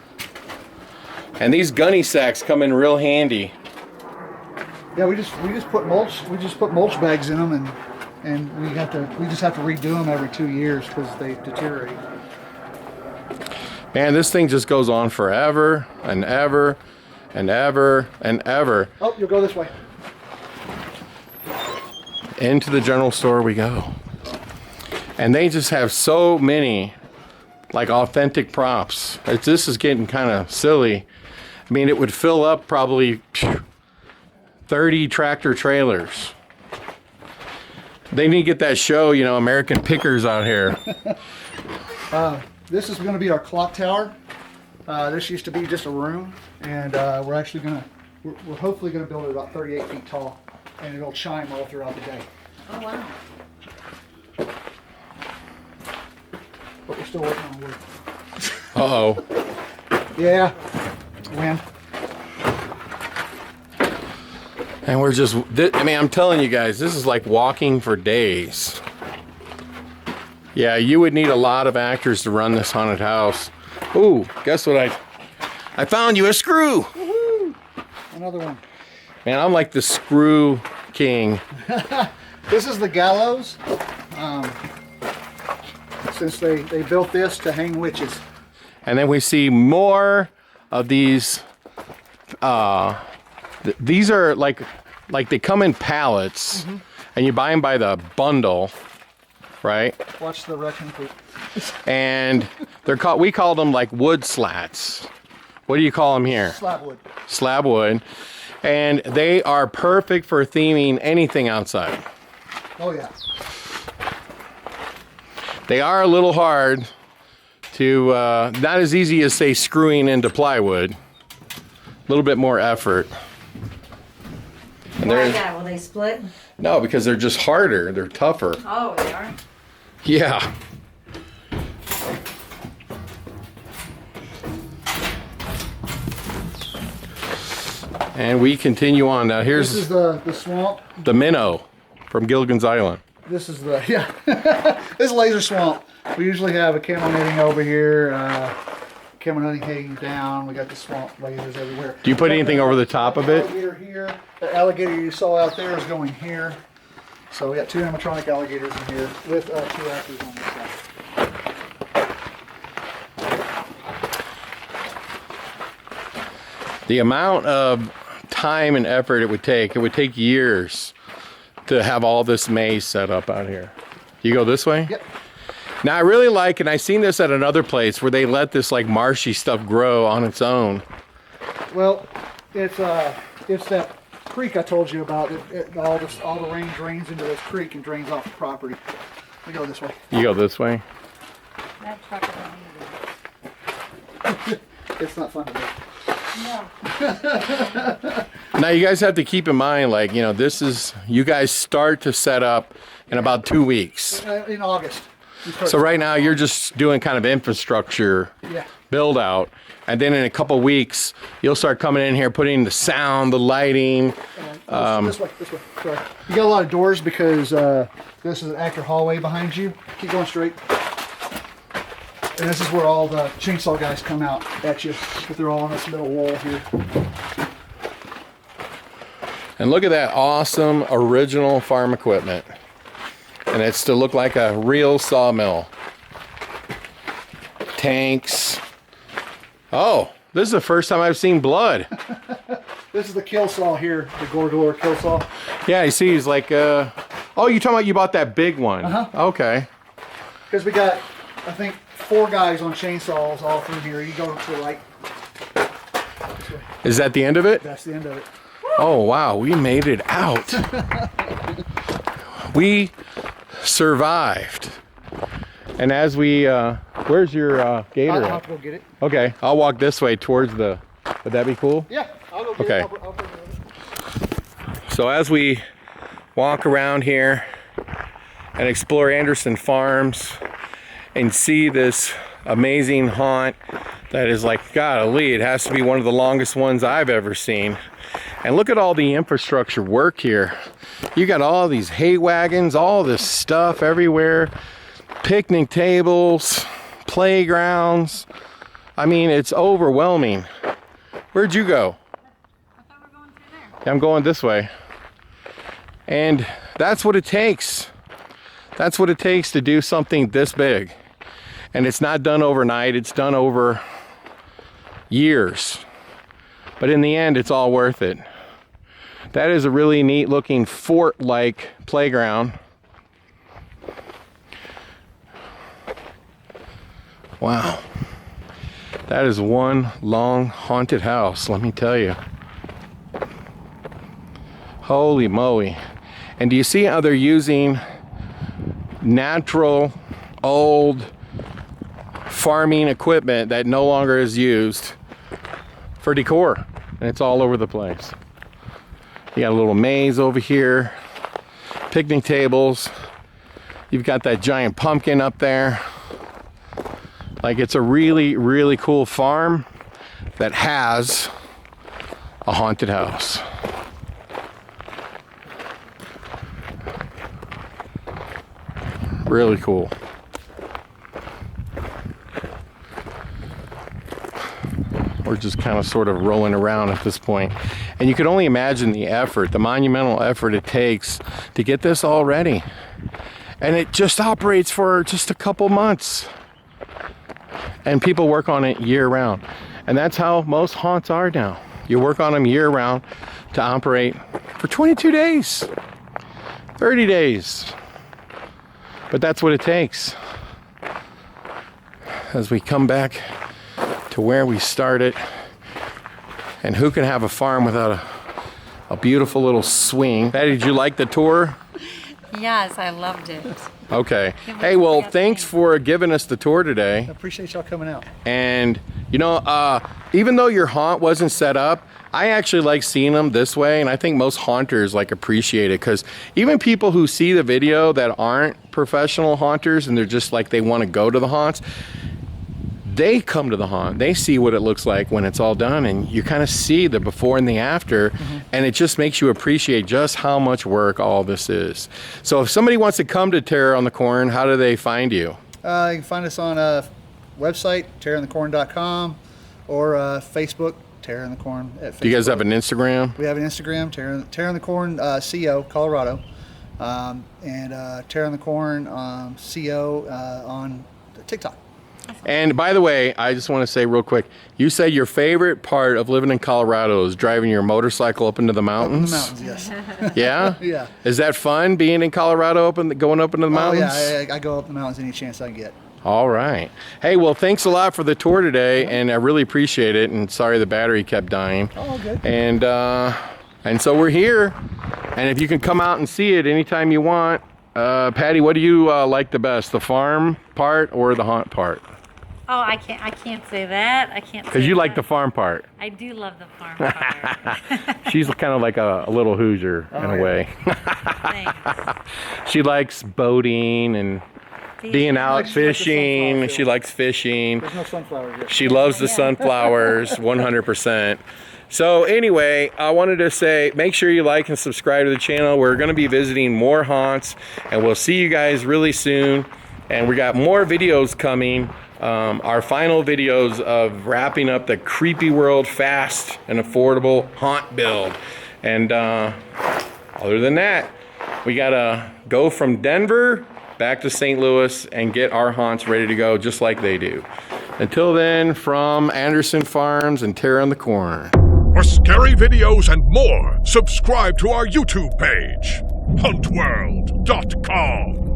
S1: And these gunny sacks come in real handy.
S5: Yeah, we just put mulch. We just put mulch bags in them, and we just have to redo them every 2 years because they deteriorate.
S1: Man, this thing just goes on forever and ever and ever and ever.
S5: Oh, you'll go this way.
S1: Into the general store we go. And they just have so many like authentic props. This is getting kind of silly. I mean, it would fill up probably 30 tractor trailers. They need to get that show, you know, American Pickers out here.
S5: This is going to be our clock tower. This used to be just a room, and we're hopefully going to build it about 38 feet tall, and it'll chime all throughout the day.
S3: Oh, wow.
S5: But we're still working on wood.
S1: Uh-oh.
S5: Yeah, wind.
S1: And we're just, I mean, I'm telling you guys, this is like walking for days. Yeah, you would need a lot of actors to run this haunted house. Ooh, guess what I found you a screw.
S5: Woohoo! Another one.
S1: Man, I'm like the screw king.
S5: This is the gallows. Since they built this to hang witches.
S1: And then we see more of these. These are like they come in pallets, and you buy them by the bundle, right?
S5: Watch the wrecking crew.
S1: And they're called. We call them like wood slats. What do you call them here?
S5: Slab wood.
S1: Slab wood. And they are perfect for theming anything outside.
S5: Oh yeah.
S1: They are a little hard to, not as easy as say screwing into plywood. A little bit more effort. And
S3: Why
S1: they're,
S3: that? Will they split?
S1: no, because they're just harder. They're tougher.
S3: Oh, they are?
S1: Yeah. And we continue on. Now
S5: This
S1: here's
S5: is the swamp.
S1: the minnow from Gilligan's Island.
S5: This is the this is laser swamp. We usually have a camel netting over here, camel netting hanging down. We got the swamp lasers everywhere.
S1: Do you put anything over the top of it?
S5: Alligator here. The alligator you saw out there is going here. So we got 2 animatronic alligators in here with 2 actors on this side.
S1: The amount of time and effort it would take years to have all this maze set up out here. You go this way?
S5: Yep.
S1: Now I really like, and I've seen this at another place where they let this like marshy stuff grow on its own.
S5: Well, it's that creek I told you about. All the rain drains into this creek and drains off the property. We go this way.
S1: You go this way?
S3: That truck is amazing.
S5: It's not fun to do.
S3: No.
S1: Now you guys have to keep in mind, like, you know, this is, you guys start to set up in about 2 weeks.
S5: In August.
S1: So right now you're just doing kind of infrastructure
S5: Yeah.
S1: build out. And then in a couple weeks, you'll start coming in here, putting the sound, the lighting.
S5: This way. Sorry. You got a lot of doors because this is an actor hallway behind you. Keep going straight. And this is where all the chainsaw guys come out at you. But they're all on this middle wall here.
S1: And look at that awesome original farm equipment. And it's to look like a real sawmill. Tanks. Oh, this is the first time I've seen blood.
S5: This is the kill saw here, the Gorgor kill saw.
S1: Yeah, you see, he's like, oh, you talking about you bought that big one? Okay.
S5: Because we got, I think, 4 guys on chainsaws all through here. You go to the right.
S1: Is that the end of it?
S5: That's the end of it.
S1: Oh, wow, we made it out. We survived. And as we, where's your gator
S5: I'll
S1: at?
S5: have to go get it.
S1: Okay, I'll walk this way towards the, would that be cool?
S5: Yeah, I'll go get
S1: Okay.
S5: it. I'll bring it.
S1: So as we walk around here and explore Anderson Farms and see this amazing haunt that is like, golly, it has to be one of the longest ones I've ever seen. And look at all the infrastructure work here. You got all these hay wagons, all this stuff everywhere, picnic tables, playgrounds. I mean, it's overwhelming. Where'd you go?
S3: I thought we were going through there.
S1: I'm going this way. And that's what it takes. That's what it takes to do something this big. And it's not done overnight, it's done over years. But in the end, it's all worth it. That is a really neat looking fort-like playground. Wow. That is one long haunted house, let me tell you. Holy moly. And do you see how they're using natural, old farming equipment that no longer is used for decor? And it's all over the place. You got a little maze over here, picnic tables. You've got that giant pumpkin up there. Like, it's a really, really cool farm that has a haunted house. Really cool. We're just kind of sort of rolling around at this point. And you can only imagine the effort, the monumental effort it takes to get this all ready. And it just operates for just a couple months. And people work on it year round. And that's how most haunts are now. You work on them year round to operate for 22 days, 30 days. But that's what it takes. As we come back to where we started, and who can have a farm without a beautiful little swing? Patty, did you like the tour?
S3: Yes, I loved it.
S1: Okay. Hey, well, thanks for giving us the tour today.
S5: I appreciate y'all coming out.
S1: And, you know, even though your haunt wasn't set up, I actually like seeing them this way, and I think most haunters like appreciate it, because even people who see the video that aren't professional haunters and they're just like, they want to go to the haunts, they come to the haunt, they see what it looks like when it's all done, and you kind of see the before and the after, and it just makes you appreciate just how much work all this is. So if somebody wants to come to Terror on the Corn, how do they find you?
S5: You can find us on website, terroronthecorn.com, or Facebook, Terror on the Corn at Facebook.
S1: Do you guys have an Instagram?
S5: We have an Instagram, Terror on the Corn, CO, Colorado. and Tearing the Corn CO on TikTok.
S1: And by the way, I just want to say real quick, you said your favorite part of living in Colorado is driving your motorcycle up into the mountains?
S5: Up in the mountains, yes.
S1: Yeah?
S5: Yeah.
S1: Is that fun being in Colorado, going up into the mountains?
S5: Oh yeah, I go up the mountains any chance I get.
S1: All right. Hey, well, thanks a lot for the tour today, and I really appreciate it. And sorry the battery kept dying.
S5: Oh, good.
S1: And so we're here, and if you can come out and see it anytime you want. Patty, what do you like the best, the farm part or the haunt part?
S3: Oh, I can't say that. I can't.
S1: Because you like the farm part.
S3: I do love the farm part.
S1: She's kind of like a little Hoosier in a way.
S3: Thanks.
S1: She likes boating and being out fishing. She likes fishing.
S5: There's no sunflowers yet.
S1: She loves the sunflowers, 100%. So anyway, I wanted to say, make sure you like and subscribe to the channel. We're going to be visiting more haunts, and we'll see you guys really soon. And we got more videos coming. Our final videos of wrapping up the Creepy World fast and affordable haunt build. And other than that, we gotta go from Denver back to St. Louis and get our haunts ready to go just like they do. Until then, from Anderson Farms and Tearing the Corn.
S6: For scary videos and more, subscribe to our YouTube page, Hauntworld.com.